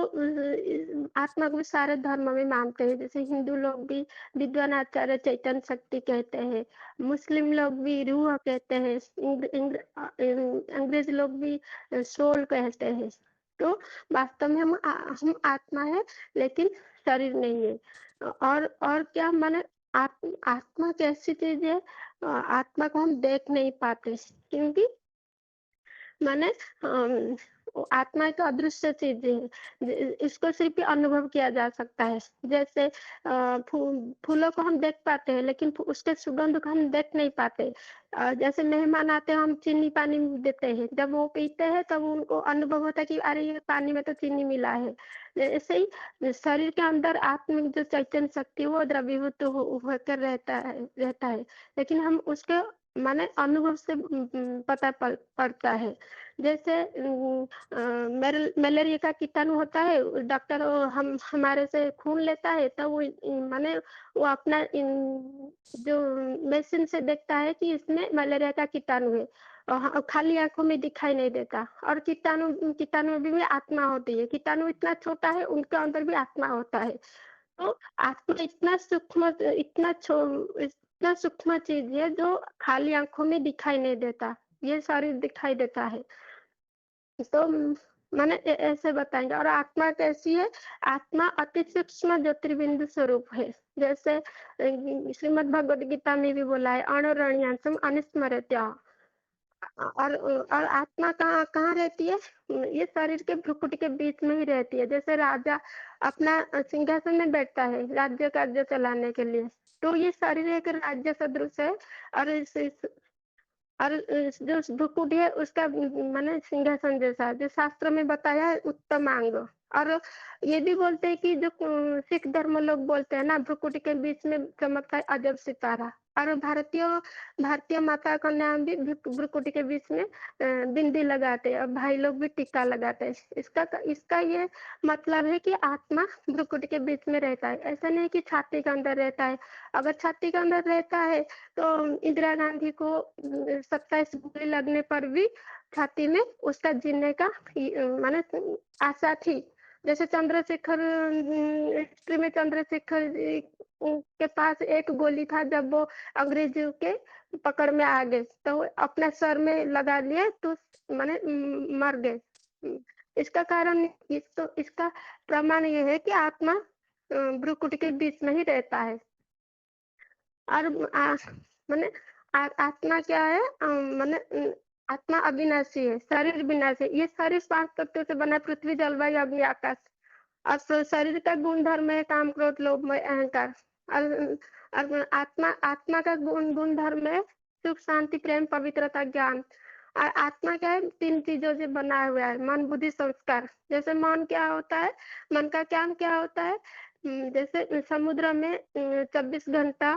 [SPEAKER 6] आत्मा को सारे धर्म में मानते हैं। जैसे हिंदू लोग भी विद्वान आचार्य चैतन्य शक्ति कहते हैं, मुस्लिम लोग भी रूह कहते हैं, अंग्रेज लोग भी सोल कहते हैं। तो वास्तव में हम आत्मा है, लेकिन शरीर नहीं है। और क्या माने आत्मा कैसी चीज है, आत्मा को हम देख नहीं पाते, क्योंकि माने आत्मा एक अदृश्य चीज है, इसको सिर्फ अनुभव किया जा सकता है। जैसे फूलों को हम देख पाते हैं, लेकिन उसके सुगंध को हम देख नहीं पाते। जैसे मेहमान आते हैं, हम चीनी पानी देते हैं, जब वो पीते हैं तब उनको अनुभव होता है कि अरे ये पानी में तो चीनी मिला है। ऐसे ही शरीर के अंदर आत्मिक जो चैतन्य शक्ति वो द्रवीभूत होकर रहता है, लेकिन हम उसके माने अनुभव से पता पड़ता है। जैसे मलेरिया का कीटाणु होता है, डॉक्टर हम हमारे से खून लेता है, तो वो माने वो अपना जो मशीन से देखता है कि इसमें मलेरिया का कीटाणु है, और खाली आंखों में दिखाई नहीं देता। और कीटाणु में भी आत्मा होती है, कीटाणु इतना छोटा है, उनके अंदर भी आत्मा होता है। तो आत्मा इतना सूक्ष्म चीज है जो खाली आंखों में दिखाई नहीं देता, ये शरीर दिखाई देता है। तो मैंने ऐसे बताएंगे। और आत्मा कैसी है, आत्मा अति सूक्ष्म ज्योतिर्बिंदु स्वरूप है। जैसे श्रीमद् भगवद गीता में भी बोला है, अणुरणीयांशम अनुस्मृत्या। और आत्मा कहाँ कहाँ रहती है, ये शरीर के भ्रुकुट के बीच में ही रहती है। जैसे राजा अपना सिंहासन में बैठता है राज्य कार्य चलाने के लिए, तो ये शरीर एक राज्य सदृश है। और और जो भ्रुकुटी है उसका माने सिंहासन जैसा, जो शास्त्र में बताया है उत्तम अंग। और ये भी बोलते हैं कि जो सिख धर्म लोग बोलते हैं ना, भ्रुकुटी के बीच में चमकता है अजब सितारा। और भारतीय माता का नाम भी भ्रुकुटी के बीच में बिंदी लगाते हैं, और भाई लोग भी टीका लगाते हैं। इसका ये मतलब है कि आत्मा भ्रुकुटी के बीच में रहता है। ऐसा नहीं कि छाती के अंदर रहता है। अगर छाती के अंदर रहता है तो इंदिरा गांधी को 27 गोली लगने पर भी छाती में उसका जीने का माने आशा थी। जैसे चंद्रशेखर हिस्ट्री में चंद्रशेखर के पास एक गोली था, जब वो अंग्रेजों के पकड़ में आ गए तो अपने सर में लगा लिए, तो माने मर गए। इसका कारण इसका प्रमाण ये है कि आत्मा भ्रुकुटी के बीच में ही रहता है। और माने आत्मा क्या है, माने आत्मा अविनाशी है, शरीर विनाशी है। ये शरीर 5 तत्वों से बना है, पृथ्वी जल वायु अग्नि आकाश। और शरीर का गुण धर्म है काम क्रोध लोभ मोह अहंकार। और आत्मा का गुण धर्म है सुख शांति प्रेम पवित्रता ज्ञान। और आत्मा क्या है, 3 चीजों से बना हुआ है, मन बुद्धि संस्कार। जैसे मन क्या होता है, मन का काम क्या होता है, जैसे समुद्र में 24 घंटा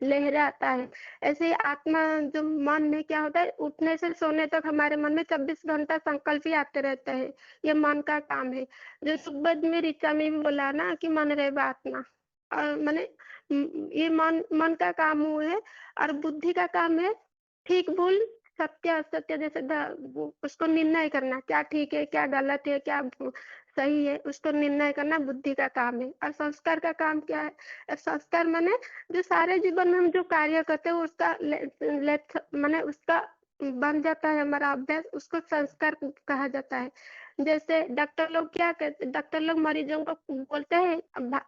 [SPEAKER 6] लहरें आता है, ऐसे ही आत्मा जो मन में क्या होता है, उठने से सोने तक हमारे मन में 24 घंटा संकल्प ही आते रहते हैं। ये मन का काम है। जो सुखबद में ऋचा में भी बोला ना कि मन रहे आत्मा, और माने ये मन का काम वो है, और बुद्धि का काम है ठीक भूल, सत्य असत्य, जैसे उसको निर्णय करना, क्या ठीक है, क्या गलत है, क्या सही है, उसको निर्णय करना बुद्धि का काम है। और संस्कार का काम क्या है? संस्कार माने जो सारे जीवन में हम जो कार्य करते हैं उसका माने उसका बन जाता है हमारा अभ्यास, उसको संस्कार कहा जाता है। जैसे डॉक्टर लोग क्या कहते, डॉक्टर लोग मरीजों को बोलते हैं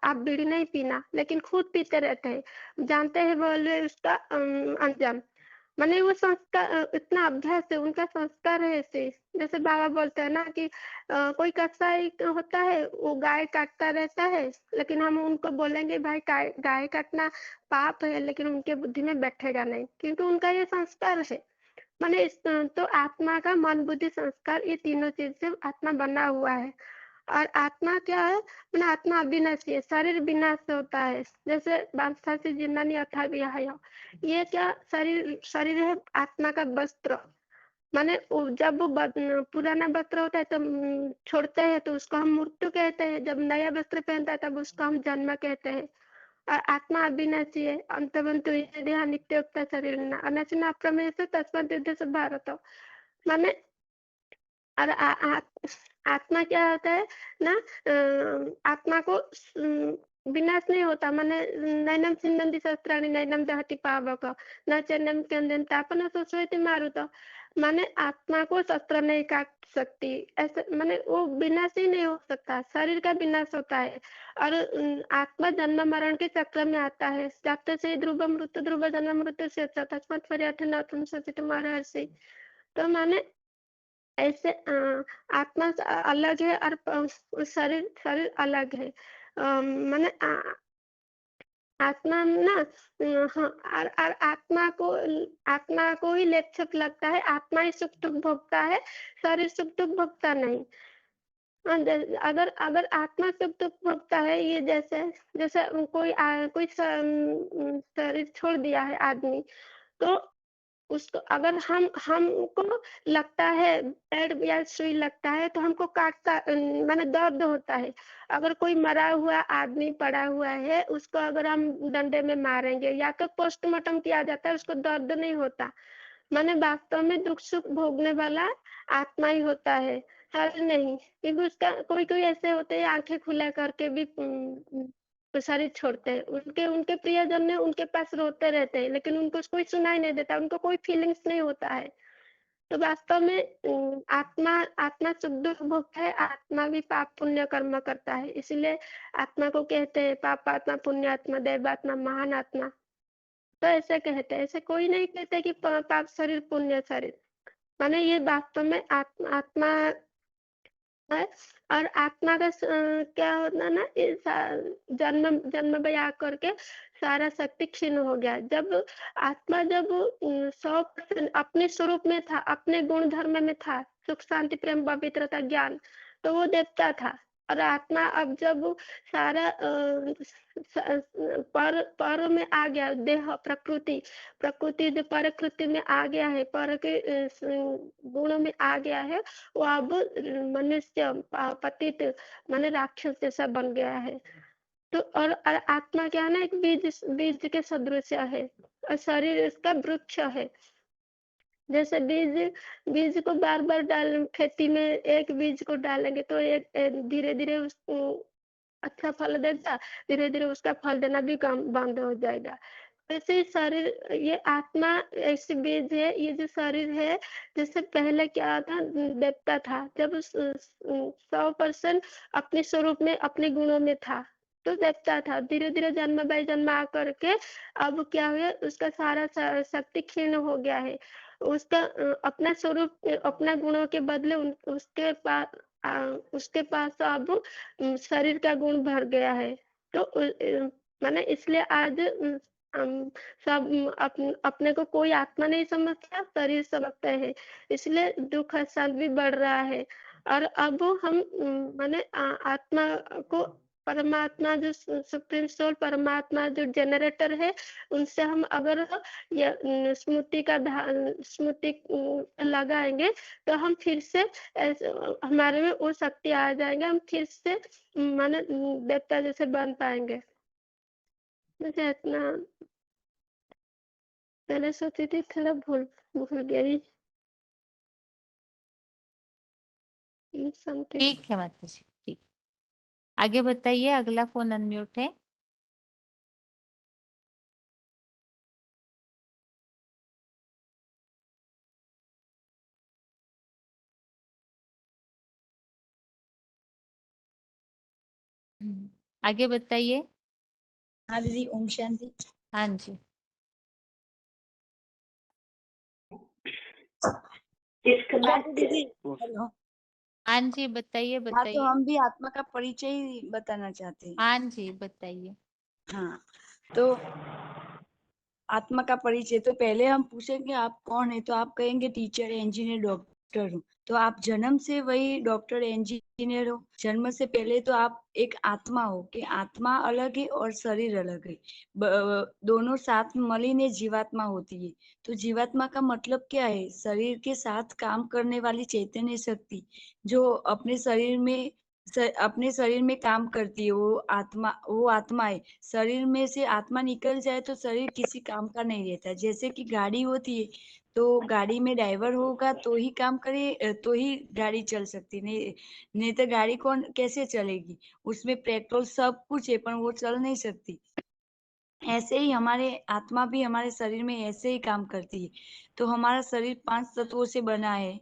[SPEAKER 6] आप बीड़ी नहीं पीना, लेकिन खुद पीते रहते हैं, जानते हैं बोले उसका अंजाम। माने वो संस्कार, इतना अभ्यास है, उनका संस्कार है ऐसे। जैसे बाबा बोलते हैं ना कि कोई कसाई होता है, वो गाय काटता रहता है, लेकिन हम उनको बोलेंगे भाई गाय काटना पाप है, लेकिन उनके बुद्धि में बैठेगा नहीं, क्योंकि उनका ये संस्कार है। माने तो आत्मा का मन बुद्धि संस्कार, ये तीनों चीज से आत्मा बना हुआ है। और आत्मा क्या है? माने आत्मा अविनाशी है, शरीर विनाश से होता है। जैसे बादशाह से जिन्नानी अथा भी है, ये क्या शरीर है आत्मा का वस्त्र। माने जब वो पुराना वस्त्र होता है तो छोड़ते हैं तो उसको हम मृत्यु कहते हैं, जब नया वस्त्र पहनता है तब उसको हम जन्म कहते हैं। और आत्मा अविनाशी है, अंतवंतु देह नित्योक्ता शरीर अनाशिना अप्रमेय तस्मात् युद्धे से भारत। माने और आत्मा क्या होता है ना, आत्मा को विनाश नहीं होता। माने नैनम छिन्दन्ति शस्त्राणि नैनम दहति पावक न चैनम क्रंदन्ति तापन शोषयति मारुत। माने आत्मा को शस्त्र नहीं काट सकती, ऐसे माने वो विनाश ही नहीं हो सकता, शरीर का विनाश होता है। और आत्मा जन्म मरण के चक्र में आता है, जाते से ध्रुव मृत्यु ध्रुव जन्म मृत्यु से तस्मात् पर्यटन तुम सोचित महर्षि। तो माने ऐसे आत्मा अलग है और शरीर शरीर अलग है। माने आत्मा ना हाँ, और आत्मा को ही लेच्छक लगता है, आत्मा ही सुख दुख भोगता है, शरीर सुख दुख भोगता नहीं। अगर अगर आत्मा सुख दुख भोगता है, ये जैसे जैसे कोई शरीर छोड़ दिया है आदमी, तो उसको अगर हमको लगता है पेड़ या सुई लगता है तो हमको काटता माने दर्द होता है। अगर कोई मरा हुआ आदमी पड़ा हुआ है, उसको अगर हम डंडे में मारेंगे या तो पोस्टमार्टम किया जाता है, उसको दर्द नहीं होता। माने वास्तव में दुख सुख भोगने वाला आत्मा ही होता है, शरीर नहीं। क्योंकि उसका कोई ऐसे होते हैं आंखें खुला करके भी शरीर छोड़ते हैं, उनके उनके प्रियजन ने उनके पास रोते रहते हैं, लेकिन उनको कोई सुनाई नहीं देता, उनको कोई फीलिंग्स नहीं होता है। तो वास्तव में आत्मा आत्मा सुख दुख भोगता है, आत्मा भी पाप पुण्य कर्म करता है। इसलिए आत्मा को कहते हैं पाप आत्मा, पुण्य आत्मा, दैव आत्मा, महान आत्मा। तो ऐसे कहते हैं, ऐसे कोई नहीं कहते कि पाप शरीर पुण्य शरीर। माने ये वास्तव में आत्मा है। और आत्मा का क्या होता ना, जन्म जन्म बया करके सारा शक्ति क्षीण हो गया। जब आत्मा जब 100% अपने स्वरूप में था, अपने गुण धर्म में था, सुख शांति प्रेम पवित्रता ज्ञान, तो वो देवता था। और आत्मा अब जब सारा पर में आ गया, देह प्रकृति प्रकृति जो प्रकृति में आ गया है, पर के गुणों में आ गया है, वो अब मनुष्य पतित माने राक्षस जैसा बन गया है। तो और आत्मा क्या है ना, एक बीज के सदृश है, और शरीर इसका वृक्ष है। जैसे बीज को बार बार डाल, खेती में एक बीज को डालेंगे तो एक धीरे धीरे उसको अच्छा फल देता, धीरे धीरे उसका फल देना भी कम बंद हो जाएगा। वैसे शरीर, ये आत्मा ऐसी बीज है, ये जो शरीर है, जैसे पहले क्या था, देवता था, जब 100% अपने स्वरूप में अपने गुणों में था तो देवता था। धीरे धीरे जन्म बाय जन्म आकर के अब क्या हुआ, उसका सारा शक्ति क्षीण हो गया है। उसका अपना स्वरूप अपना गुणों के बदले उसके पास अब शरीर का गुण भर गया है। तो माने इसलिए आज सब अपने को कोई आत्मा नहीं समझता, शरीर समझते हैं, इसलिए दुख अशांत भी बढ़ रहा है। और अब हम माने आत्मा को परमात्मा जो सुप्रीम सोल परमात्मा जो जनरेटर है, उनसे हम अगर स्मृति लगाएंगे तो हम फिर से हमारे में वो शक्ति आ जाएंगे, हम फिर से माने देवता जैसे बन पाएंगे। मुझे इतना पहले सोची थी, थोड़ा भूल भूल गई। समथिंग
[SPEAKER 1] ठीक है माता जी, ठीक। आगे बताइए, अगला फोन अनम्यूट है। आगे बताइए।
[SPEAKER 5] हाँ दीदी, ओम शांति।
[SPEAKER 1] हाँ जी,
[SPEAKER 5] हाँ तो दीदी, हेलो।
[SPEAKER 1] हाँ जी, बताइए
[SPEAKER 5] हाँ तो
[SPEAKER 1] बताइए।
[SPEAKER 5] हम भी आत्मा का परिचय ही बताना चाहते हैं।
[SPEAKER 1] हाँ जी, बताइए।
[SPEAKER 5] हाँ, तो आत्मा का परिचय तो पहले हम पूछेंगे आप कौन है, तो आप कहेंगे टीचर, इंजीनियर, डॉक्टर हूँ। तो आप जन्म से वही डॉक्टर इंजीनियर हो। जन्म से पहले तो आप एक आत्मा हो, कि आत्मा अलग है और शरीर अलग है। दोनों साथ मिलीने जीवात्मा होती है। तो जीवात्मा का मतलब क्या है? शरीर के साथ काम करने वाली चैतन्य शक्ति, जो अपने शरीर में काम करती है, वो आत्मा है। शरीर में से आत्मा निकल जाए तो शरीर किसी काम का नहीं रहता। जैसे कि गाड़ी होती है, तो गाड़ी में ड्राइवर होगा तो ही काम करे, तो ही गाड़ी चल सकती। नहीं तो गाड़ी कौन कैसे चलेगी? उसमें पेट्रोल सब कुछ है, पर वो चल नहीं सकती। ऐसे ही हमारे आत्मा भी हमारे शरीर में ऐसे ही काम करती है। तो हमारा शरीर 5 तत्वों से बना है।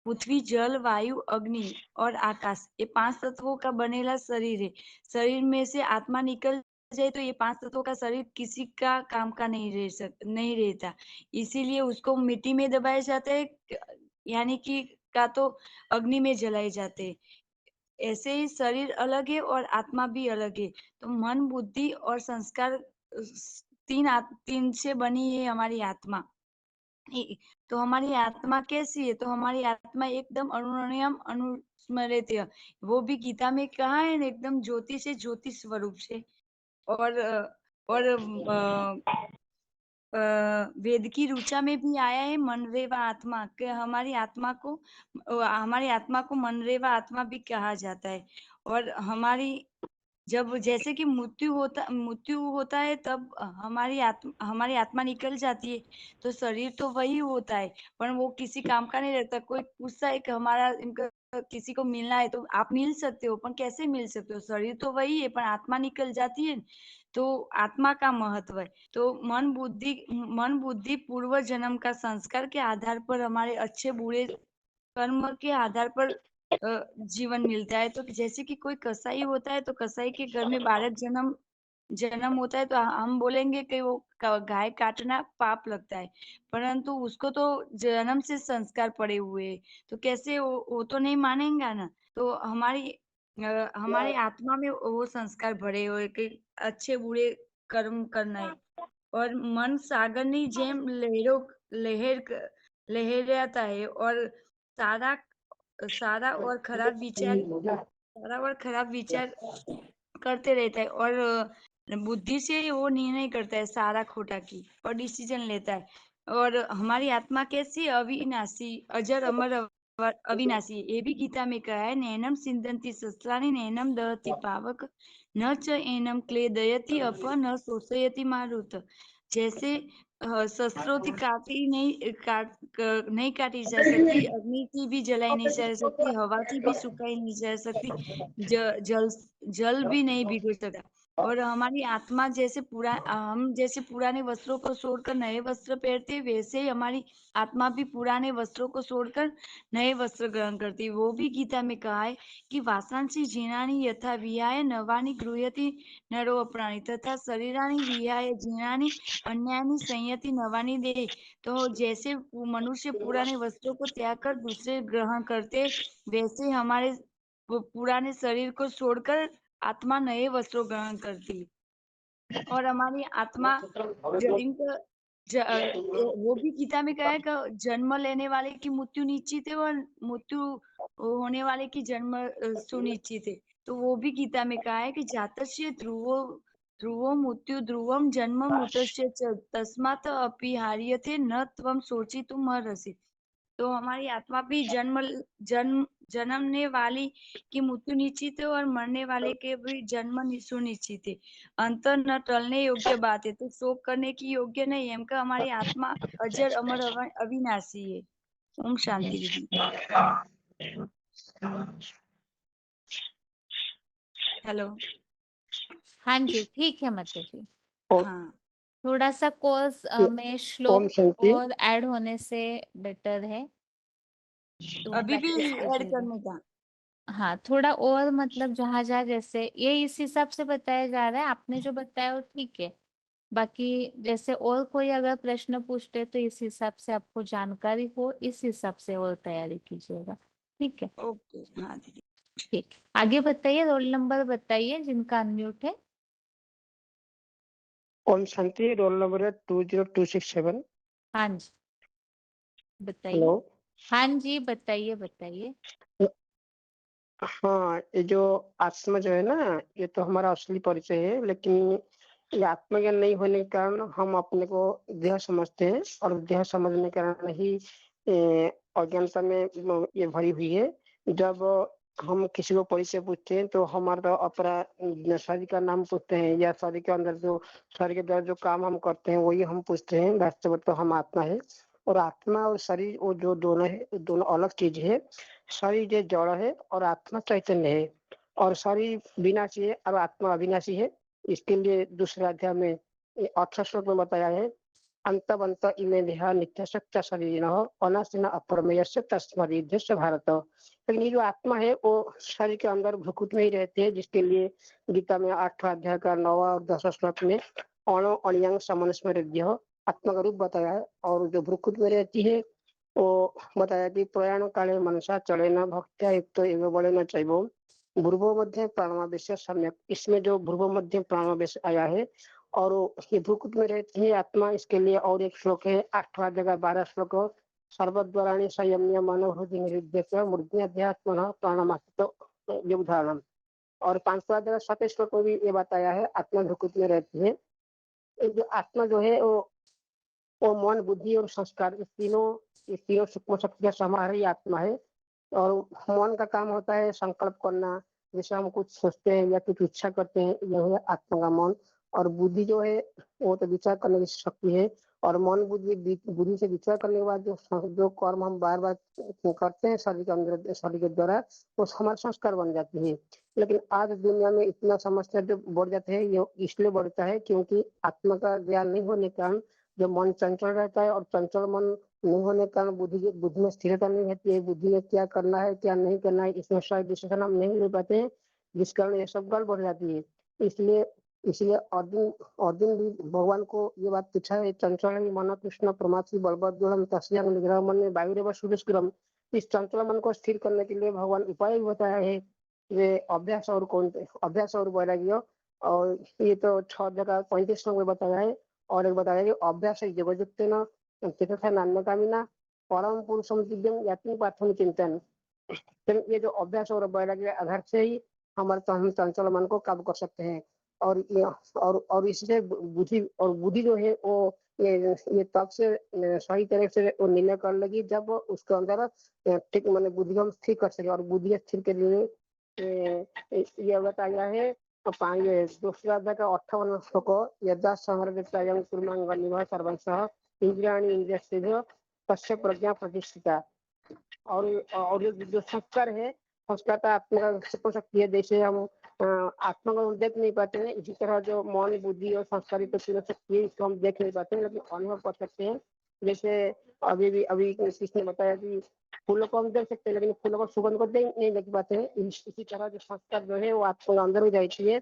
[SPEAKER 5] पृथ्वी, जल, वायु, अग्नि और आकाश, ये 5 तत्वों का बनेला शरीर है। शरीर में से आत्मा निकल जाए तो ये 5 तत्वों का शरीर किसी का काम का नहीं रहता। इसीलिए उसको मिट्टी में दबाया जाता है, यानी कि का तो अग्नि में जलाए जाते हैं। ऐसे ही शरीर अलग है और आत्मा भी अलग है। तो मन, बुद्धि और संस्कार, तीन से बनी है हमारी आत्मा। तो हमारी आत्मा कैसी है? तो हमारी आत्मा एकदम अणुरणीयम अनुस्मृत है। वो भी गीता में कहा है ना, एकदम ज्योति से ज्योति स्वरूप से। और वेद की ऋचा में भी आया है मनरेवा आत्मा, कि हमारी आत्मा को मनरेवा आत्मा भी कहा जाता है। और जब जैसे कि मृत्यु होता है, तब हमारी आत्मा निकल जाती है। तो शरीर तो वही होता है, पर वो किसी काम का नहीं रहता। कोई पूछता है कि इनका किसी को मिलना है, तो आप मिल सकते हो, पर कैसे मिल सकते हो? शरीर तो वही है, पर आत्मा निकल जाती है। तो आत्मा का महत्व है। तो मन बुद्धि पूर्व जन्म का संस्कार के आधार पर, हमारे अच्छे बुरे कर्म के आधार पर जीवन मिलता है। तो जैसे कि कोई कसाई होता है, तो कसाई के घर में बालक जन्म होता है, तो हम बोलेंगे कि वो गाय काटना पाप लगता है। परंतु उसको तो जन्म से संस्कार पड़े हुए हैं, तो कैसे वो तो नहीं मानेगा ना। तो हमारी आत्मा में वो संस्कार भरे हुए कि अच्छे बुरे कर्म करना है। और मन सागर नहीं जेम लहराता है, और सारा सारा और खराब विचार करते रहता है। और बुद्धि से वो निर्णय करता है सारा खोटा की, और डिसीजन लेता है। और हमारी आत्मा कैसी है? अविनाशी, अजर, अमर, अविनाशी। ये भी गीता में कहा है, नैनम सिंदंती शस्त्राणि नैनम दहति पावक न च एनम क्लेदयति अप न शोषयति मारुत। जैसे शस्त्रों की नहीं काटी जा सकती, अग्नि की भी जलाई नहीं जा सकती, हवा की भी सुखाई नहीं जा सकती, जल जल भी नहीं भिगो सकता। और हम जैसे पुराने वस्त्रों को छोड़कर नए वस्त्र पहनते, वैसे ही हमारी आत्मा भी पुराने वस्त्रों को छोड़कर नए वस्त्र ग्रहण करती है। वो भी गीता में कहा है कि वासांसी जीर्णानि यथा विहाय नवानि गृह्यति नरो प्राणी, तथा शरीरानि विहाय जीर्णानि अन्यानि संयति नवानि दे। तो जैसे मनुष्य पुराने वस्त्रों को त्याग कर दूसरे ग्रहण करते, वैसे हमारे पुराने शरीर को छोड़कर आत्मा नए वस्त्रों ग्रहण करती। और हमारी आत्मा इनका वो भी गीता में कहा है कि जन्म लेने वाले की मृत्यु निश्चित है, और मृत्यु होने वाले की जन्म सुनिश्चित है। तो वो भी गीता में कहा है कि जातस्य ध्रुवो ध्रुवो मृत्यु ध्रुवम जन्म मृतस्य च तस्मात् अपरिहार्यते न त्वं शोचितुम अर्हसि। तो हमारी आत्मा भी जन्मने वाली की मृत्यु निश्चित है और मरने वाले के भी जन्म सुनिश्चित है। अंत न टलने योग्य बात है, तो शोक करने की योग्य नहीं है। हमका हमारी आत्मा अजर अमर अविनाशी है। ओम शांति दीदी। हेलो।
[SPEAKER 1] हाँ जी, ठीक है माता जी।
[SPEAKER 5] हाँ
[SPEAKER 1] थोड़ा सा कोर्स में
[SPEAKER 7] ओम
[SPEAKER 1] श्लोक
[SPEAKER 7] शांति।
[SPEAKER 1] और ऐड होने से बेटर है, तो
[SPEAKER 5] अभी भी
[SPEAKER 1] प्रैक्टिस
[SPEAKER 5] ऐड
[SPEAKER 1] कीजिएगा।
[SPEAKER 5] करने का।
[SPEAKER 1] हाँ, थोड़ा और मतलब जहाँ जहाँ जैसे ये इस हिसाब से बताया जा रहा है, आपने जो बताया वो ठीक है। बाकी जैसे और कोई अगर प्रश्न पूछते तो इस हिसाब से आपको जानकारी हो, इस हिसाब से और तैयारी कीजिएगा। ठीक है,
[SPEAKER 5] ओके हाँ दीदी।
[SPEAKER 1] ठीक। आगे बताइए, रोल नंबर बताइए जिनका अनम्यूट है।
[SPEAKER 7] ओम शांति। रोल नंबर है 20267।
[SPEAKER 1] हाँ जी, बताइए।
[SPEAKER 7] हेलो।
[SPEAKER 1] हाँ जी, बताइए बताइए।
[SPEAKER 7] हाँ, ये जो आत्मा जो है ना, ये तो हमारा असली परिचय है, लेकिन ये आत्मज्ञान नहीं होने के कारण हम अपने को देह समझते हैं, और देह समझने के कारण ही अज्ञानता में ये भरी हुई है। जब हम किसी को परिचय पूछते हैं तो हमारा अपना शरीर का नाम पूछते हैं, या शरीर के अंदर जो शरीर के अंदर जो काम हम करते हैं वही हम पूछते हैं। वास्तव में तो हम आत्मा है, और आत्मा और शरीर वो जो दोनों है, दोनों अलग चीज है। शरीर जो जड़ है और आत्मा चैतन्य है, और शरीर विनाशी है और आत्मा अविनाशी है। इसके लिए दूसरे अध्याय में 18 श्लोक में बताया है, अंतवंत इमे देहा नित्य सत्य शरीर अनाशिन अप्रमेयस्य तस्मदीध्यस्य भारत। लेकिन ये जो आत्मा है वो शरीर के अंदर भ्रुकुट में ही रहते हैं, जिसके लिए गीता में 8वां अध्याय का 9वां और 10वां श्लोक में अणो अणियांग समन्वय आत्मा का रूप बताया है। और जो भ्रुकुट में रहती है वो बताया कि प्रयाण काले मनसा चलेन भक्त्या युक्त एवं बलेन चैव भ्रुवो मध्य प्राणमावेश सम्यक। इसमें जो भ्रुवो मध्य प्राणमावेश आया है और ये भ्रुकुट में रहती है आत्मा, इसके लिए और एक श्लोक है 8वां जगह 12 श्लोक, सर्वद्वाराणि संयम्य मनोहृदय निरुद्य मूर्ध्यात्मन प्राणमास्तिक योगधारणम। और 5वां जगह 7 श्लोक में भी ये बताया है आत्मा भ्रुकुट में रहती है। जो आत्मा जो है वो मन बुद्धि और संस्कार, इस तीनों सूक्ष्म शक्ति का समाहार ही आत्मा है। और मन का काम होता है संकल्प करना, जैसे हम कुछ सोचते हैं या कुछ इच्छा करते हैं, यह है आत्मा का मन। और बुद्धि जो है वो तो विचार करने की शक्ति है, और मन बुद्धि से विचार करने के बाद जो कर्म हम बार बार करते हैं शरीर के अंदर, शरीर के द्वारा, वो हमारे संस्कार बन जाती है। लेकिन आज दुनिया में इतना समस्या जो बढ़ जाते हैं, ये इसलिए बढ़ता है क्योंकि आत्मा का ज्ञान नहीं होने के कारण जो मन चंचल रहता है, और चंचल मन नहीं होने के कारण बुद्धि में स्थिरता नहीं रहती है। बुद्धि में क्या करना है क्या नहीं करना है इसमें सही डिसीजन हम नहीं ले पाते हैं, जिस कारण ये सब गड़बड़ बढ़ जाती है। इसलिए इसलिए अर्जुन भी भगवान को ये बात पूछा है, चंचल मन कृष्ण प्रमाथि बलभद्रम तस्यां निग्रह मन में वायुरेव सुरेशग्रम। इस चंचल मन को स्थिर करने के लिए भगवान उपाय भी बताया है, ये अभ्यास और अभ्यास और वैराग्य। और ये तो 6 जगह 35 में बताया है। और एक बताया कि अभ्यास जगजुक्तेन चित्तथा नान्यकामिना परम पुरुषम दिव्यम याति पार्थम चिंतन। ये जो अभ्यास और वैराग्य के आधार से ही हम चंचल मन को काबू कर सकते हैं। और ये और इससे बुद्धि जो है वो ये तब से सही तरह से वो निर्णय कर लेगी जब उसके अंदर ठीक मैंने बुद्धि हम स्थिर कर सके। और बुद्धि स्थिर के लिए ये बताया है पाएंगे दूसरा अध्याय का 58 श्लोक, यदा समर्पितायं कुर्मांगनिव सर्वंसः इंद्रियाणि इंद्रियस्तेभ्यो तस्य प्रज्ञा प्रतिष्ठिता। और जो संस्कार है, संस्कार का आत्मा का शक्ति है। जैसे हम आत्मा को देख नहीं पाते हैं, इसी तरह जो मन बुद्धि और संस्कारी तो तीनों शक्ति है, इसको हम देख नहीं पाते हैं लेकिन अनुभव कर सकते हैं। जैसे अभी किसने बताया कि फूलों को हम देख सकते हैं लेकिन फूलों को सुगंध को नहीं देख पाते हैं। इसी तरह जो संस्कार जो है वो आत्मा के अंदर ही जाती है।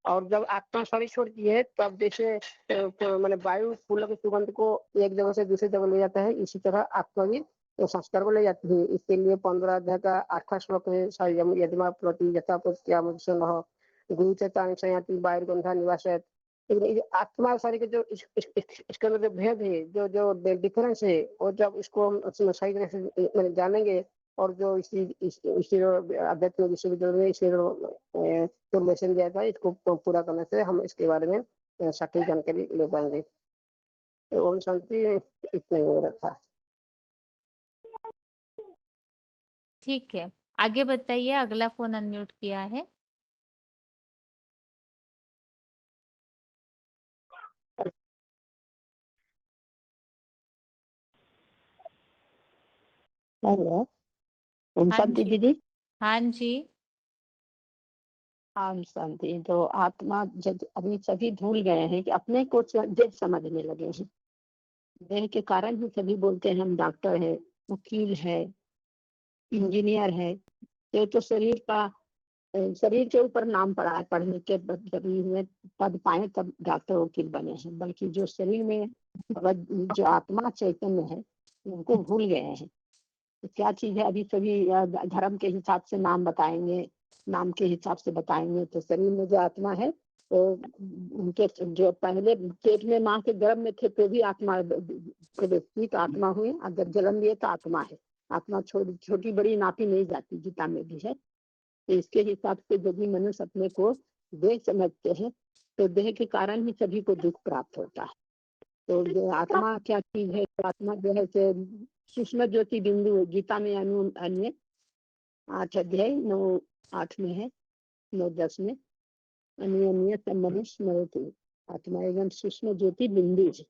[SPEAKER 7] और जब आत्मा शरीर छोड़ती है तब जैसे मैंने वायु फूलों की सुगंध को एक जगह से दूसरी जगह ले जाता है, इसी तरह आत्मा भी तो संस्कार को ले जाती है। इसके लिए 15 अध्याय का 8वां श्लोक है, संयम यदिमा प्रति यथा प्रत्यामोक्षणः गुरु चेतानि संयाति वायुर्गंधा निवासयत्। लेकिन आत्मा और शरीर के जो इसके अंदर जो भेद है, जो जो डिफरेंस है, और जब इसको हम सही तरह से जानेंगे और जो इसी अध्यक्ष विश्वविद्यालय में इसी फॉर्मेशन दिया था, इसको पूरा करने से हम इसके बारे में सटीक जानकारी ले पाएंगे। तो ओम शांति, इतना ही रखा।
[SPEAKER 1] ठीक है, आगे बताइए। अगला फोन अनम्यूट किया है।
[SPEAKER 8] हेलो, ओम
[SPEAKER 1] हाँ
[SPEAKER 8] शांति
[SPEAKER 1] जी।
[SPEAKER 8] दीदी।
[SPEAKER 1] हाँ जी।
[SPEAKER 8] ओम शांति। तो आत्मा जब अभी सभी भूल गए हैं कि अपने को देह समझने लगे हैं। देह के कारण ही सभी बोलते हैं हम डॉक्टर है, वकील है, इंजीनियर है। तो शरीर का, शरीर के ऊपर नाम पड़ा है, पढ़ने के जब में पद पाए तब डॉक्टर वकील बने हैं। बल्कि जो शरीर में जो आत्मा चैतन्य है उनको भूल गए हैं। तो क्या चीज है, अभी सभी धर्म के हिसाब से नाम बताएंगे, नाम के हिसाब से बताएंगे। तो शरीर में जो आत्मा है तो उनके जो पहले पेट में माँ के गर्भ में थे तो भी आत्मा व्यक्ति तो आत्मा हुए, और जब जन्म लिए तो आत्मा है। आत्मा छोटी बड़ी नापी नहीं जाती, गीता में भी है। तो इसके हिसाब से यदि मनुष्य अपने को देह समझते हैं तो देह के कारण ही सभी को दुख प्राप्त होता है। तो जो आत्मा क्या चीज है, तो आत्मा जो है से सूक्ष्म ज्योति बिंदु है। गीता में अन्य 8 अध्याय 9-8 में है, 9-10 में अन्य मनुष्य स्मृति आत्मा एवं सूक्ष्म ज्योति बिंदु है।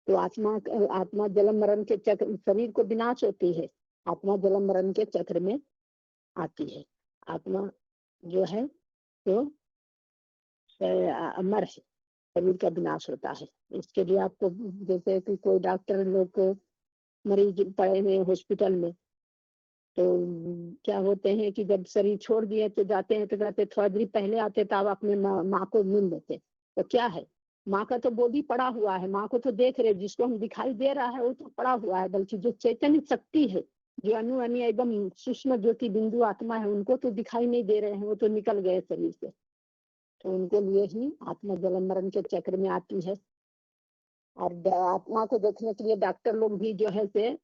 [SPEAKER 8] तो आत्मा जन्म मरण के चक्र, शरीर को विनाश होती है, आत्मा जन्म मरण के चक्र में आती है। आत्मा जो है तो अमर है, शरीर का विनाश होता है। इसके लिए आपको जैसे कि कोई डॉक्टर लोग को मरीज पड़े हुए हॉस्पिटल में, तो क्या होते हैं कि जब शरीर छोड़ दिए तो जाते हैं, तो जाते थोड़ा देर पहले आते तो आप अपने माँ को मिल लेते। तो क्या है, माँ का तो बॉडी पड़ा हुआ है, माँ को तो देख रहे, जिसको हम दिखाई दे रहा है वो तो पड़ा हुआ है। बल्कि जो चैतन्य शक्ति है, जो अन्य एकदम सूक्ष्म ज्योति बिंदु आत्मा है, उनको तो दिखाई नहीं दे रहे हैं, वो तो निकल गए शरीर से। तो उनके लिए ही आत्मा जन्म मरण के चक्र में आती है। और आत्मा को देखने के लिए डॉक्टर लोग भी जो है से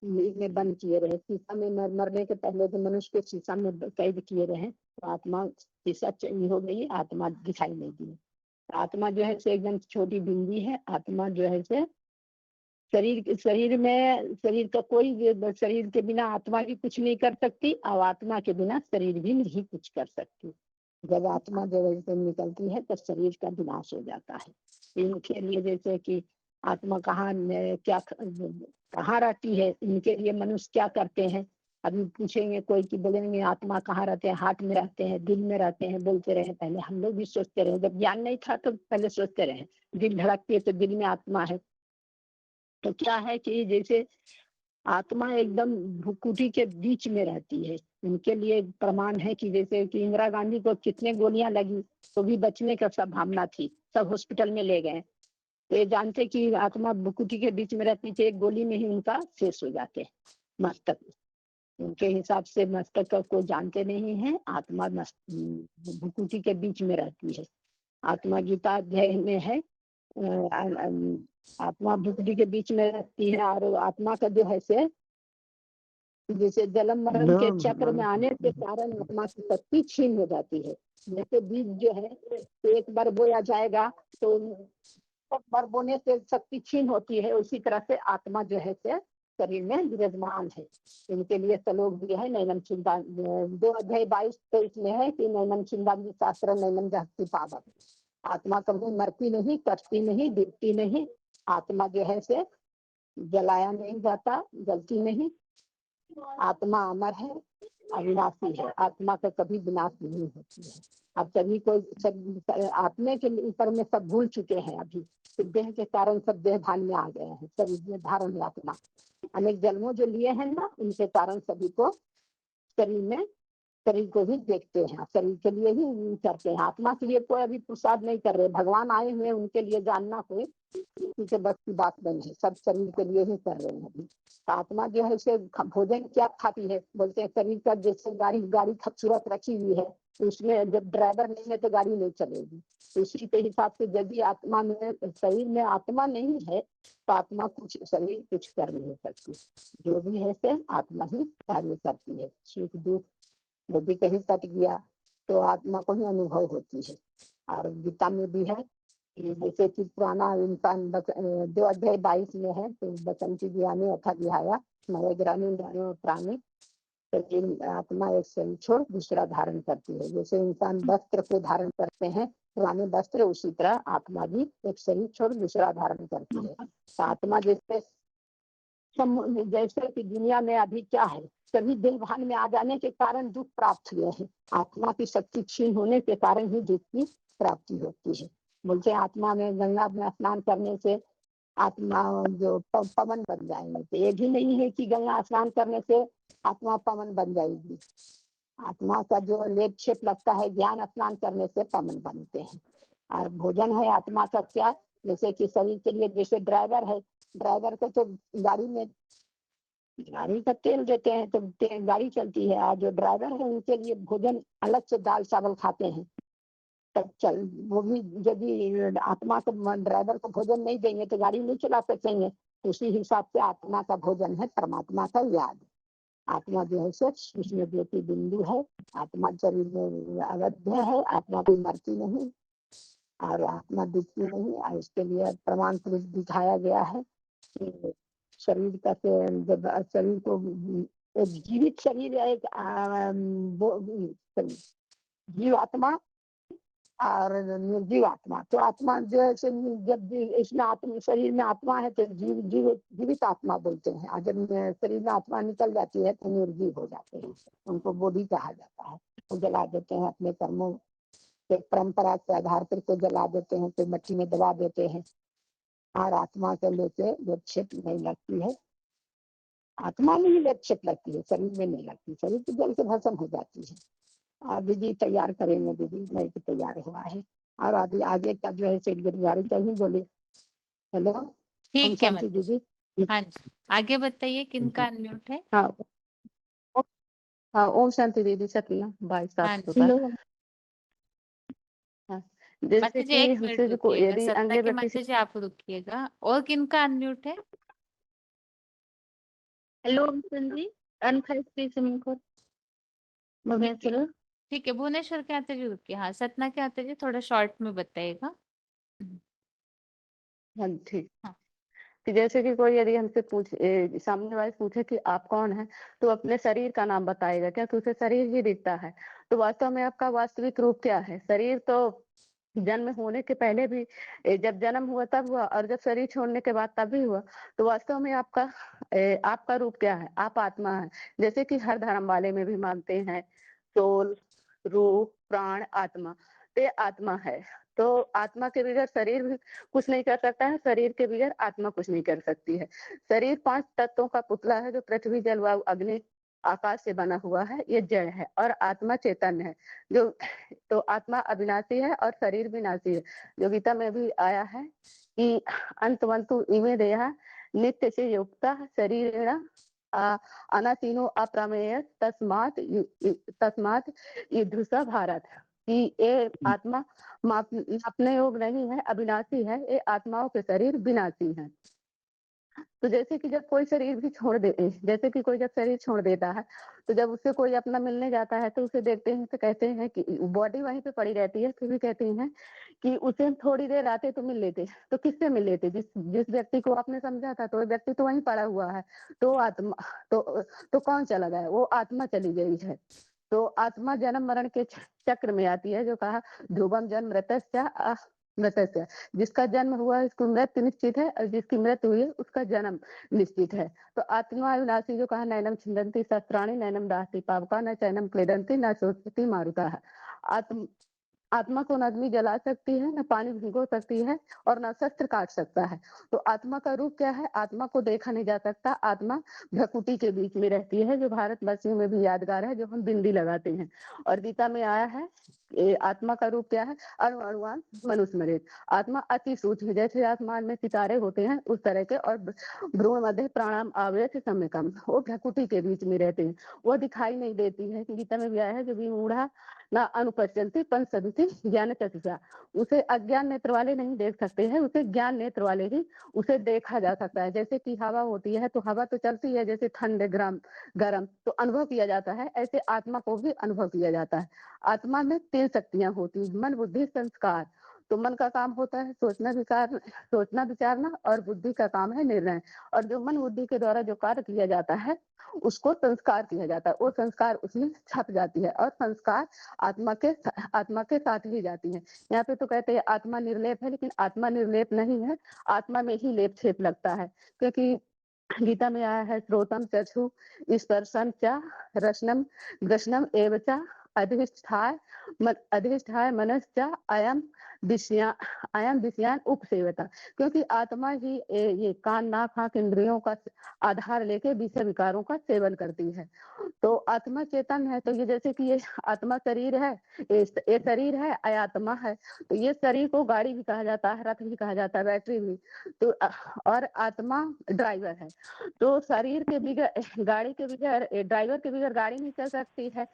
[SPEAKER 8] में बंद किए रहे, शीशा में मरने के पहले जो मनुष्य को शीशा में कैद किए रहे, तो आत्मा शीशा चेंज हो गई, आत्मा दिखाई नहीं दी। आत्मा जो है से एकदम छोटी बिंदी है। आत्मा जो है से शरीर का कोई, शरीर के बिना आत्मा भी कुछ नहीं कर सकती, और आत्मा के बिना शरीर भी नहीं कुछ कर सकती। जब आत्मा जो है निकलती है तो शरीर का विनाश हो जाता है। इनके लिए जैसे कि आत्मा कहाँ रहती है, इनके लिए मनुष्य क्या करते हैं। अभी पूछेंगे कोई कि बोलेंगे आत्मा कहाँ रहते हैं, हार्ट में रहते हैं, दिल में रहते हैं, बोलते रहे। पहले हम लोग भी सोचते रहे, जब ज्ञान नहीं था तो पहले सोचते रहे दिल धड़कती है तो दिल में आत्मा है। तो क्या है कि जैसे आत्मा एकदम भ्रुकुटी के बीच में रहती है। उनके लिए प्रमाण है कि जैसे कि इंदिरा गांधी को कितने गोलियां लगी तो भी बचने का संभावना थी, सब हॉस्पिटल में ले गए। तो ये जानते कि आत्मा भ्रुकुटी के बीच में रहती थी, एक गोली में ही उनका शेष हो जाते मस्तक। उनके हिसाब से मस्तक को जानते नहीं है, आत्मा भ्रुकुटी के बीच में रहती है। आत्मा गीता अध्याय में है, आत्मा भ्रुकुटी के बीच में रहती है। और आत्मा का जो है से जैसे जन्म मरण के चक्र में आने के कारण आत्मा की शक्ति छीन हो जाती है। जैसे बीज जो है एक बार बोया जाएगा तो बार बोने से शक्ति छीन होती है, उसी तरह से आत्मा जो है से शरीर में विराजमान है। इनके लिए श्लोक भी है नैनम चिंता 2 अध्याय 22-23 में है कि नैनम चिंता शास्त्र नैनम जहती पावक। आत्मा कभी मरती नहीं, कटती नहीं, दिखती नहीं। आत्मा जो है से जलाया नहीं जाता, जलती नहीं। आत्मा अमर है, अविनाशी है। आत्मा का कभी विनाश नहीं होती है। अब सभी को सब आत्मा के ऊपर में सब भूल चुके हैं। अभी देह के कारण सब देह भान में आ गए हैं, शरीर में धारण है आत्मा। अनेक जन्मों जो लिए हैं ना, उनके कारण सभी को शरीर को भी देखते हैं, शरीर के लिए ही करते हैं। आत्मा के लिए कोई अभी प्रसाद नहीं कर रहे। भगवान आए हुए उनके लिए जानना कोई किसी के बस की बात नहीं है, सब शरीर के लिए ही कर रहे हैं अभी। आत्मा जो है से भोजन क्या खाती है, बोलते हैं शरीर का जैसे गाड़ी खूबसूरत रखी हुई है, उसमें जब ड्राइवर नहीं है तो गाड़ी नहीं चलेगी। तो इसी के हिसाब से यदि आत्मा में, शरीर में आत्मा नहीं है तो आत्मा कुछ, शरीर कुछ कर नहीं सकती। जो भी है से आत्मा ही कार्य करती है। सुख दुख यदि कहीं कट गया तो आत्मा को ही अनुभव होती है। और गीता में भी है कि जैसे कि पुराना इंसान 2 अध्याय 22 में है, तो वचन की ज्ञानी अथा विहाया नवे ग्रामीण प्राणी, तो आत्मा एक शरीर छोड़ दूसरा धारण करती है। जैसे इंसान वस्त्र को धारण करते हैं, पुराने वस्त्र, उसी तरह आत्मा भी एक शरीर छोड़ दूसरा धारण करती है। तो आत्मा जैसे कि दुनिया में अभी क्या है, सभी देह भान में आ जाने के कारण दुख प्राप्त हुए हैं। आत्मा की शक्ति क्षीण होने के कारण ही दुख की प्राप्ति होती है। बोलते हैं आत्मा में गंगा में स्नान करने से आत्मा जो पवन बन जाएंगे। तो ये भी नहीं है कि गंगा स्नान करने से आत्मा पवन बन जाएगी। आत्मा का जो लेप छेप लगता है, ज्ञान स्नान करने से पवन बनते हैं। और भोजन है आत्मा का क्या, जैसे कि शरीर के लिए, जैसे ड्राइवर है, ड्राइवर को तो गाड़ी का तेल देते हैं तो गाड़ी चलती है। और जो ड्राइवर है उनके लिए भोजन अलग से दाल चावल खाते हैं तब चल, वो भी यदि आत्मा को, ड्राइवर को भोजन नहीं देंगे तो गाड़ी नहीं चला सकेंगे। उसी हिसाब से आत्मा का भोजन है परमात्मा का याद। आत्मा जो है सच, उसमें ज्योति बिंदु है। आत्मा शरीर में अवध्य है, आत्मा कोई मरती नहीं और आत्मा दिखती नहीं। और इसके लिए प्रमाण पुरुष दिखाया गया है कि शरीर का जब शरीर को, एक जीवित शरीर है, एक जीव आत्मा और निर्जीव आत्मा। तो आत्मा जैसे जब इसमें आत्मा, शरीर में आत्मा है तो जीवित आत्मा बोलते हैं। और जब शरीर में आत्मा निकल जाती है तो निर्जीव हो जाते हैं, उनको बोधी कहा जाता है। वो जला देते हैं अपने कर्मों के परंपरा के आधार पर, को जला देते हैं, तो मिट्टी में दबा देते हैं। और आत्मा के लेके लेपछेप नहीं लगती है, आत्मा में ही लेपछेप लगती है, शरीर में नहीं लगती। शरीर तो जल के भस्म हो जाती है। और दीदी तैयार करेंगे, दीदी नहीं तो तैयार हुआ है। और अभी आगे का जो है सेक्रेटरी चाहिए बोले। हेलो, ओम
[SPEAKER 1] ठीक है
[SPEAKER 8] शांति
[SPEAKER 1] मतलब।
[SPEAKER 8] दीदी।
[SPEAKER 1] हाँ जी, आगे बताइए किनका अनम्यूट है।
[SPEAKER 9] हाँ हाँ, ओम शांति दीदी। सपना 22
[SPEAKER 1] हाँ
[SPEAKER 9] सात
[SPEAKER 1] जी,
[SPEAKER 9] होता है। हाँ, जैसे
[SPEAKER 1] माता जी
[SPEAKER 9] कि
[SPEAKER 1] 1 मिनट
[SPEAKER 9] हमसे जो
[SPEAKER 1] रुकिएगा,
[SPEAKER 9] यदि
[SPEAKER 1] सत्ता
[SPEAKER 9] अंगे
[SPEAKER 1] की
[SPEAKER 9] व्यक्ति से,
[SPEAKER 1] माता जी आप रुकिएगा। और किनका अनम्यूट है।
[SPEAKER 9] हेलो ओम जी, अनफाइव से भुवनेश्वर।
[SPEAKER 1] ठीक है, भुवनेश्वर के आते जी रुकिए। हाँ, सतना के आते जी थोड़ा शॉर्ट में बताइएगा।
[SPEAKER 9] हाँ ठीक।
[SPEAKER 1] हाँ।
[SPEAKER 9] कि जैसे कि कोई यदि हमसे सामने वाले पूछे कि आप कौन है, तो अपने शरीर का नाम बताएगा क्या, तो उसे शरीर ही दिखता है। तो वास्तव में आपका वास्तविक रूप क्या है? शरीर तो जन्म होने के पहले भी, जब जन्म हुआ तब हुआ, और जब शरीर छोड़ने के बाद तब भी हुआ। तो वास्तव में आपका रूप क्या है? आप आत्मा है। जैसे कि हर धर्म वाले में भी मानते हैं सोल, रूह, प्राण, आत्मा। तो ये आत्मा है। तो आत्मा के बगैर शरीर भी कुछ नहीं कर सकता है, शरीर के बगैर आत्मा कुछ नहीं कर सकती है। शरीर 5 तत्वों का पुतला है, जो पृथ्वी, जल, वायु, अग्नि, आकाश से बना हुआ है। ये जड़ है और आत्मा चैतन्य है। जो तो आत्मा अविनाशी है और शरीर विनाशी है। जो गीता में भी आया है कि अंतवंतु इमे देहा नित्य से युक्ता शरीरेण अनासीनो अप्रमेय तस्मात युद्धुषा भारत। कि ये आत्मा अपने योग नहीं है, अविनाशी है। ये आत्माओं के शरीर विनाशी है। तो जैसे कि जब कोई शरीर भी छोड़ दे, जैसे कि कोई जब शरीर छोड़ देता है, तो जब उससे कोई अपना मिलने जाता है तो उसे देखते हैं तो कहते हैं कि बॉडी वहीं पे पड़ी रहती है, फिर भी कहते हैं कि उसे थोड़ी देर आते तो मिल लेते। तो किससे मिल लेते? जिस व्यक्ति को आपने समझा था, तो वो व्यक्ति तो वहीं पड़ा हुआ है। तो आत्मा तो कौन चला गया? वो आत्मा चली गई है। तो आत्मा जन्म मरण के चक्र में आती है। जो कहा ध्रुवम जन्म मृतस्य, जिसका जन्म हुआ है उसकी मृत्यु निश्चित है, और जिसकी मृत्यु हुई है उसका जन्म निश्चित है। तो आत्मा अविनाशी, जो कहा नैनम छिन्दन्ति शस्त्राणि नैनम दाहति पावका न चैनम क्लेदन्ति न शोषयति मारुता है। आत्मा को न अग्नि जला सकती है, न पानी भिगो सकती है, और न शस्त्र काट सकता है। तो आत्मा का रूप क्या है? आत्मा को देखा नहीं जा सकता। आत्मा भ्रकुटी के बीच में रहती है, जो भारतवासियों में भी यादगार है, जो हम बिंदी लगाते हैं। और गीता में आया है आत्मा का रूप क्या है? अणुवान मनुस्मृत। आत्मा अति सूक्ष्म, जैसे आसमान में सितारे होते हैं उस तरह के, और भ्रूण मध्य प्राणाम आवृत सम्यकम, वो भ्रकुटी के बीच में रहते हैं, वो दिखाई नहीं देती है। गीता में भी आया है कि विमूढ़ा ना अनुपश्यन्ति पंचसदृति ज्ञान चक्षुषा, उसे अज्ञान नेत्र वाले नहीं देख सकते हैं, उसे ज्ञान नेत्र वाले ही उसे देखा जा सकता है। जैसे कि हवा होती है तो हवा तो चलती है, जैसे ठंड गरम तो अनुभव किया जाता है, ऐसे आत्मा को भी अनुभव किया जाता है। आत्मा में 3 शक्तियां होती हैं, मन बुद्धि संस्कार। तो मन का काम होता है सोचना विचारना, और बुद्धि का काम है निर्णय। और जो मन बुद्धि के द्वारा जो कार्य किया जाता है उसको संस्कार किया जाता है, वो संस्कार उसमें छप जाती है, और संस्कार आत्मा के साथ ही जाती है। यहाँ पे तो कहते हैं आत्मा निर्लेप है, लेकिन आत्मा निर्लेप नहीं है, आत्मा में ही लेप छेप लगता है। क्योंकि गीता में आया है श्रोतम चक्षु स्पर्शम च रसनम ग्रसनम एव च अधिष्ठाय मनश्च अयम विषयान उपसेवता। क्योंकि आत्मा ही ये कान नाक आंख इंद्रियों का आधार लेके विषय विकारों का सेवन करती है। तो आत्मा चेतन है, तो ये जैसे कि ये आत्मा शरीर है, ये शरीर है, आत्मा है। तो ये शरीर को गाड़ी भी कहा जाता है, रथ भी कहा जाता है, बैटरी भी। तो और आत्मा ड्राइवर है। तो शरीर के बगैर गाड़ी के बगैर ड्राइवर के बगैर गाड़ी नहीं चल सकती है।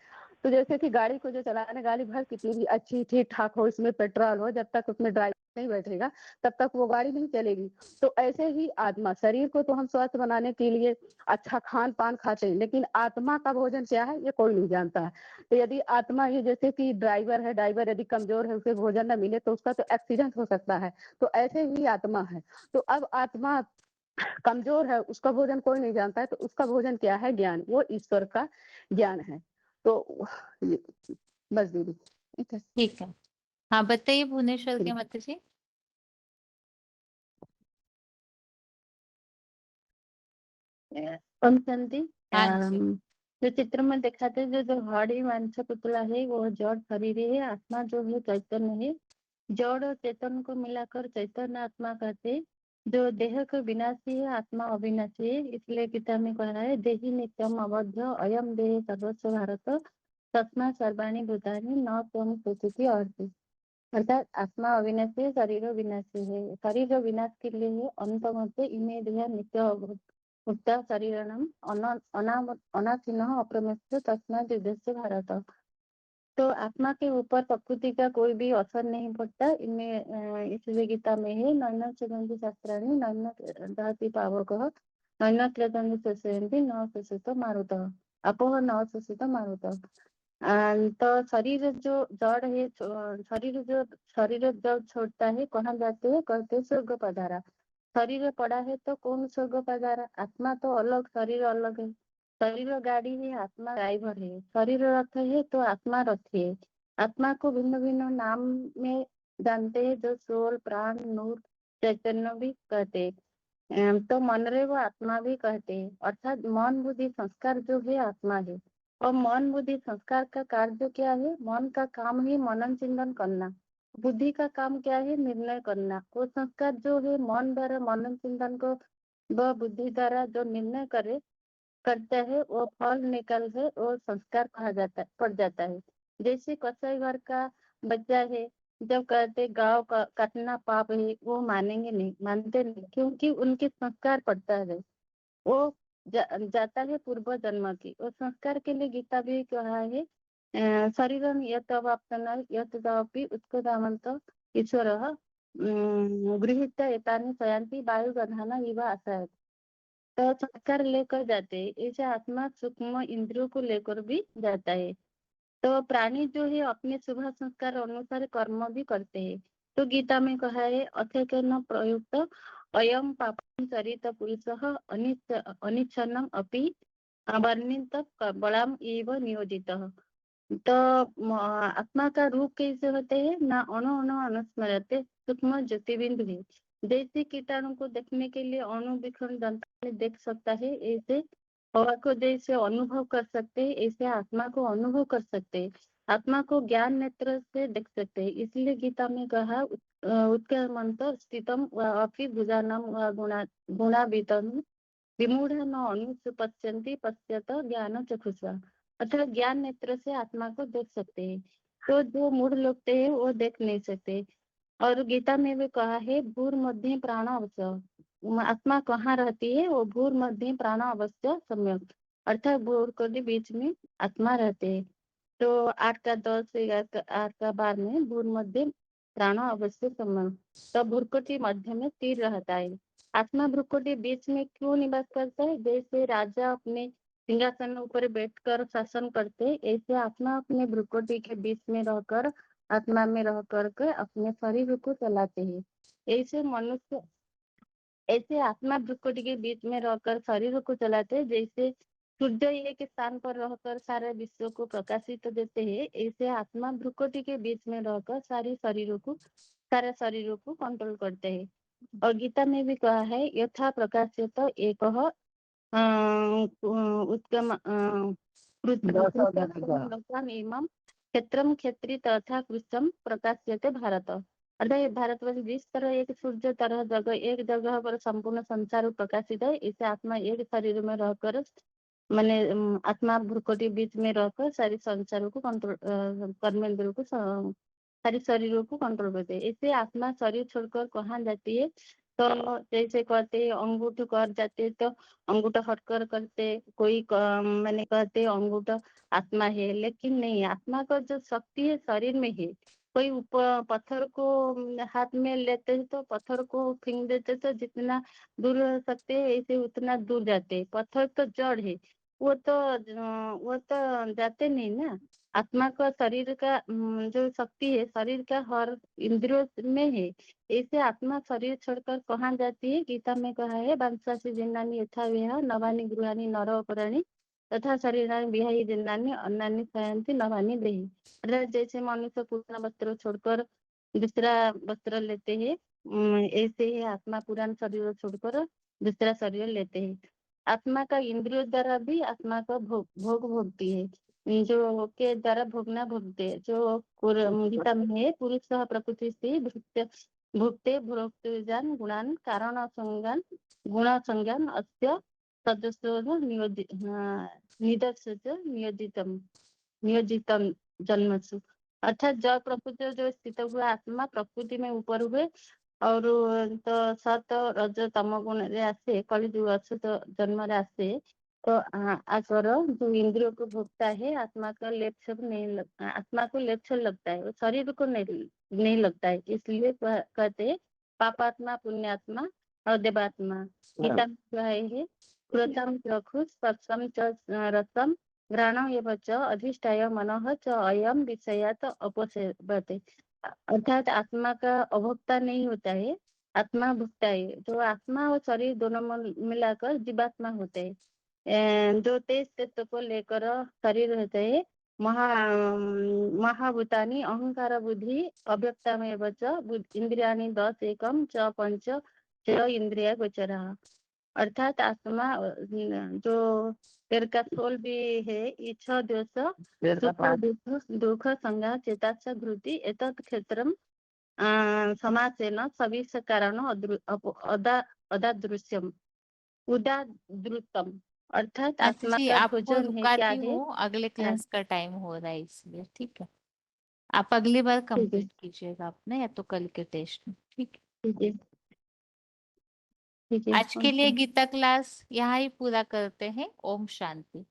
[SPEAKER 9] तो जैसे कि गाड़ी को जो चलाने गाड़ी भर कितनी भी अच्छी ठीक ठाक हो, इसमें पेट्रोल हो, जब तक उसमें ड्राइवर नहीं बैठेगा तब तक वो गाड़ी नहीं चलेगी। तो ऐसे ही आत्मा, शरीर को तो हम स्वस्थ बनाने के लिए अच्छा खान पान खाते हैं, लेकिन आत्मा का भोजन क्या है ये कोई नहीं जानता है। तो यदि आत्मा ये जैसे कि ड्राइवर है, ड्राइवर यदि कमजोर है, उसे भोजन न मिले तो उसका तो एक्सीडेंट हो सकता है। तो ऐसे ही आत्मा है। तो अब आत्मा कमजोर है, उसका भोजन कोई नहीं जानता है, तो उसका भोजन क्या है? ज्ञान, वो ईश्वर का ज्ञान है। तो बस दीदी,
[SPEAKER 1] ठीक है। हाँ बताइए भुवनेश्वर के मत जी।
[SPEAKER 10] ओम शांति।
[SPEAKER 1] हाँ जी।
[SPEAKER 10] जो चित्र में दिखाते जो जो हाड़ी मांस पुतला है वो जड़ शरीर है, आत्मा जो है चैतन्य है। जड़ और चेतन को मिलाकर चैतन्य आत्मा कहते। जो देह का विनाशी है, आत्मा अविनाशी है। इसलिए गीता में कहा है देहि नित्यम अवध्य अयम देह सर्वस्व भारत तस्मा सर्वाणी भूतानि न त्वं सुचिति अर्थ। अर्थात आत्मा अविनाशी है, शरीर विनाशी है। शरीर विनाश के लिए है अंत मध्य इमे देह नित्य मुक्ता शरीरणम अनाचिन्ह अप्रमेय तस्मात् युद्धस्य भारत। तो आत्मा के ऊपर प्रकृति का कोई भी असर नहीं पड़ता। इनमें इसलिए गीता में है नैन चरन्ति शास्त्राणि नैन दहति पावकः नैन क्लेदन्ति शोषयन्ति न शोषितो मारुतः अपोह न शोषितो मारुतः। तो शरीर जो जड़ है, शरीर जब छोड़ता है कहाँ जाते हैं? कहते स्वर्ग पधारा। शरीर पड़ा है तो कौन स्वर्ग पधारा? आत्मा तो अलग, शरीर अलग है। शरीर गाड़ी है, आत्मा ड्राइवर है। शरीर रथ है तो आत्मा रथी है। आत्मा को भिन्न भिन्न नाम में जानते हैं, जो सोल प्राण नूर चैतन्य भी कहते हैं। तो मन रे वो आत्मा भी कहते हैं। अर्थात मन बुद्धि संस्कार जो है आत्मा है। और मन बुद्धि संस्कार का कार्य क्या है? मन का काम है मनन चिंतन करना। बुद्धि का काम क्या है? निर्णय करना। वो संस्कार जो है मन द्वारा मनन चिंतन को व बुद्धि द्वारा जो निर्णय करता है वो फल निकल है और संस्कार कहा जाता है, पड़ जाता है। जैसे कसाई घर का बच्चा है, जब कहते गाँव का काटना पाप है, वो मानेंगे नहीं, मानते नहीं, क्योंकि उनके संस्कार पड़ता है। वो जाता है पूर्व जन्म की। और संस्कार के लिए गीता भी कहा है शरीरम यत् अवाप्तन यत् तदपि उत्कटामन्त ईश्वरः गृहीत्य एतानि शयन्ति वायुगधान इव आशयत्। तो संस्कार लेकर जाते हैं। ऐसे आत्मा सूक्ष्म इंद्रियों को लेकर भी जाता है। तो प्राणी जो है अपने शुभ संस्कार अनुसार कर्म भी करते हैं। तो गीता में कहा है अथेकेन प्रयुक्त अयम पापं चरित पुरुषः अनिच्छन्नम अपि वर्णित बलाम एव नियोजितः। तो आत्मा का रूप कैसे होते हैं? ना अणु अणु अनुस्मरते सूक्ष्म ज्योतिबिंदु है। जैसे कीटाणु को देखने के लिए अणु विखंड जंत्र में देख सकता है, ऐसे हवा को जैसे अनुभव कर सकते हैं, ऐसे आत्मा को अनुभव कर सकते हैं। आत्मा को ज्ञान नेत्र से देख सकते हैं। इसलिए गीता में कहा उत्क्रमंत स्थितम अपि भुजानम गुणाभितम विमूढ़ न अनु पश्यन्ति पश्यत ज्ञान चक्षुषा। अर्थात ज्ञान नेत्र से आत्मा को देख सकते हैं। तो जो मूढ़ लोग थे वो देख नहीं सकते। और गीता में भी कहा है भूर मध्य प्राण अवश्य, आत्मा कहाँ रहती है, वो भूर मध्य प्राण अवश्य सम्यक, अर्थात भूर को भी बीच में आत्मा रहते है। तो 8 का 10 से 8 का 12 में भूर मध्य प्राण अवश्य सम्यक, तो भ्रुकुटी मध्य में स्थिर रहता है। आत्मा भ्रुकुटी बीच में क्यों निवास करता है? जैसे राजा अपने सिंहासन ऊपर बैठकर शासन करते, ऐसे आत्मा अपने भ्रुकुटी के बीच में रहकर आत्मा में रह करके अपने शरीर को चलाते हैं। ऐसे मनुष्य, ऐसे आत्मा भ्रुकुटी के बीच में रहकर शरीर को चलाते हैं। जैसे सूर्य एक स्थान पर रहकर सारे विश्व को प्रकाशित देते हैं, ऐसे आत्मा भ्रुकुटी के बीच में रहकर सारे शरीरों को कंट्रोल करते हैं। और गीता में भी कहा है यथा प्रकाशित एक उत्तम क्षेत्रम क्षेत्री तथा कृष्ण प्रकाश्यते भारत, अर्थात भारतवर्ष जिस तरह एक सूर्य तरह जगह एक जगह पर संपूर्ण संसार प्रकाशित है, इसे आत्मा एक शरीर में रहकर मैंने आत्मा भ्रुकुटी बीच में रहकर सारे संसारों को कंट्रोल कर्मेंद्रियों को सारे शरीरों को कंट्रोल करते हैं। इससे आत्मा शरीर छोड़कर कहाँ जाती है? तो जैसे कहते अंगूठे कर जाते तो अंगूठा हटकर करते, कोई मैंने कहते अंगूठा आत्मा है, लेकिन नहीं, आत्मा का जो शक्ति है शरीर में है। कोई ऊपर पत्थर को हाथ में लेते हैं तो पत्थर को फेंक देते तो जितना दूर रह सकते हैं ऐसे उतना दूर जाते हैं। पत्थर तो जड़ है, वो तो जाते नहीं ना। आत्मा का शरीर का जो शक्ति है शरीर का हर इंद्रियों में है, ऐसे आत्मा शरीर छोड़कर कहाँ जाती है? गीता में कहा है वंशासी जिन्नानी यथा विह नवानी गृहानी नरोपराणी तथा शरीरानी विहाई जिन्नानी अन्नानी शयंती नवानी देही, अर्थात जैसे मनुष्य पुराना वस्त्र छोड़कर दूसरा वस्त्र लेते हैं, ऐसे ही आत्मा पुराना शरीर छोड़कर दूसरा शरीर लेते हैं। आत्मा का इंद्रियों द्वारा भी आत्मा का भोग भोगती है, जो के द्वारा भोगना भोगते हैं। जो गीता में है पुरुष प्रकृति से भुक्ते भोक्तृजान गुणान कारण संज्ञान गुण संज्ञान अस्य सदस्य नियोजितम जन्मसु, अर्थात जब प्रकृति जो स्थित हुआ आत्मा प्रकृति में ऊपर हुए और तो सत रज तम गुण रे आसे कलिजुग अछूत जन्म रे आसे, तो आकर जो इंद्रियों को भोगता है आत्मा का लेप सब नहीं आत्मा को लेप सब लगता है, शरीर को नहीं लगता है। इसलिए कहते हैं पापात्मा पुण्यात्मा और देवात्मा। गीता में क्या है कृतम चक्षु स्पर्शम च रसम घ्राणम एव च अधिष्ठाय मनः च अयम विषयात अपसेवते, अर्थात आत्मा का अभोक्ता नहीं होता है, आत्मा भुगता है। तो आत्मा और शरीर दोनों मिलाकर जीवात्मा होते हैं। जो तेज तत्व को लेकर शरीर रहते है महाभूतानि अहंकार बुद्धि अव्यक्ता में इंद्रियाणि 10 एकम च पंच च इंद्रिया गोचरा, अर्थात आत्मा जो पेड़ का सोल भी है इच्छा दोष दुख संज्ञा चेताच घृति एतत् क्षेत्रम समासेन सविश कारण अदादृश्यम उदादृतम, अर्थात
[SPEAKER 1] माता
[SPEAKER 10] आत्मा
[SPEAKER 1] जी
[SPEAKER 10] का
[SPEAKER 1] आपको
[SPEAKER 10] भोजन है क्या
[SPEAKER 1] रुकाती
[SPEAKER 10] है?
[SPEAKER 1] हूँ, अगले क्लास का टाइम हो रहा है इसलिए, ठीक है। आप अगली बार कंप्लीट कीजिएगा अपने, या तो कल के टेस्ट में, ठीक है।
[SPEAKER 10] ठीक है, ठीक है।
[SPEAKER 1] आज के लिए गीता क्लास यहाँ ही पूरा करते हैं। ओम शांति।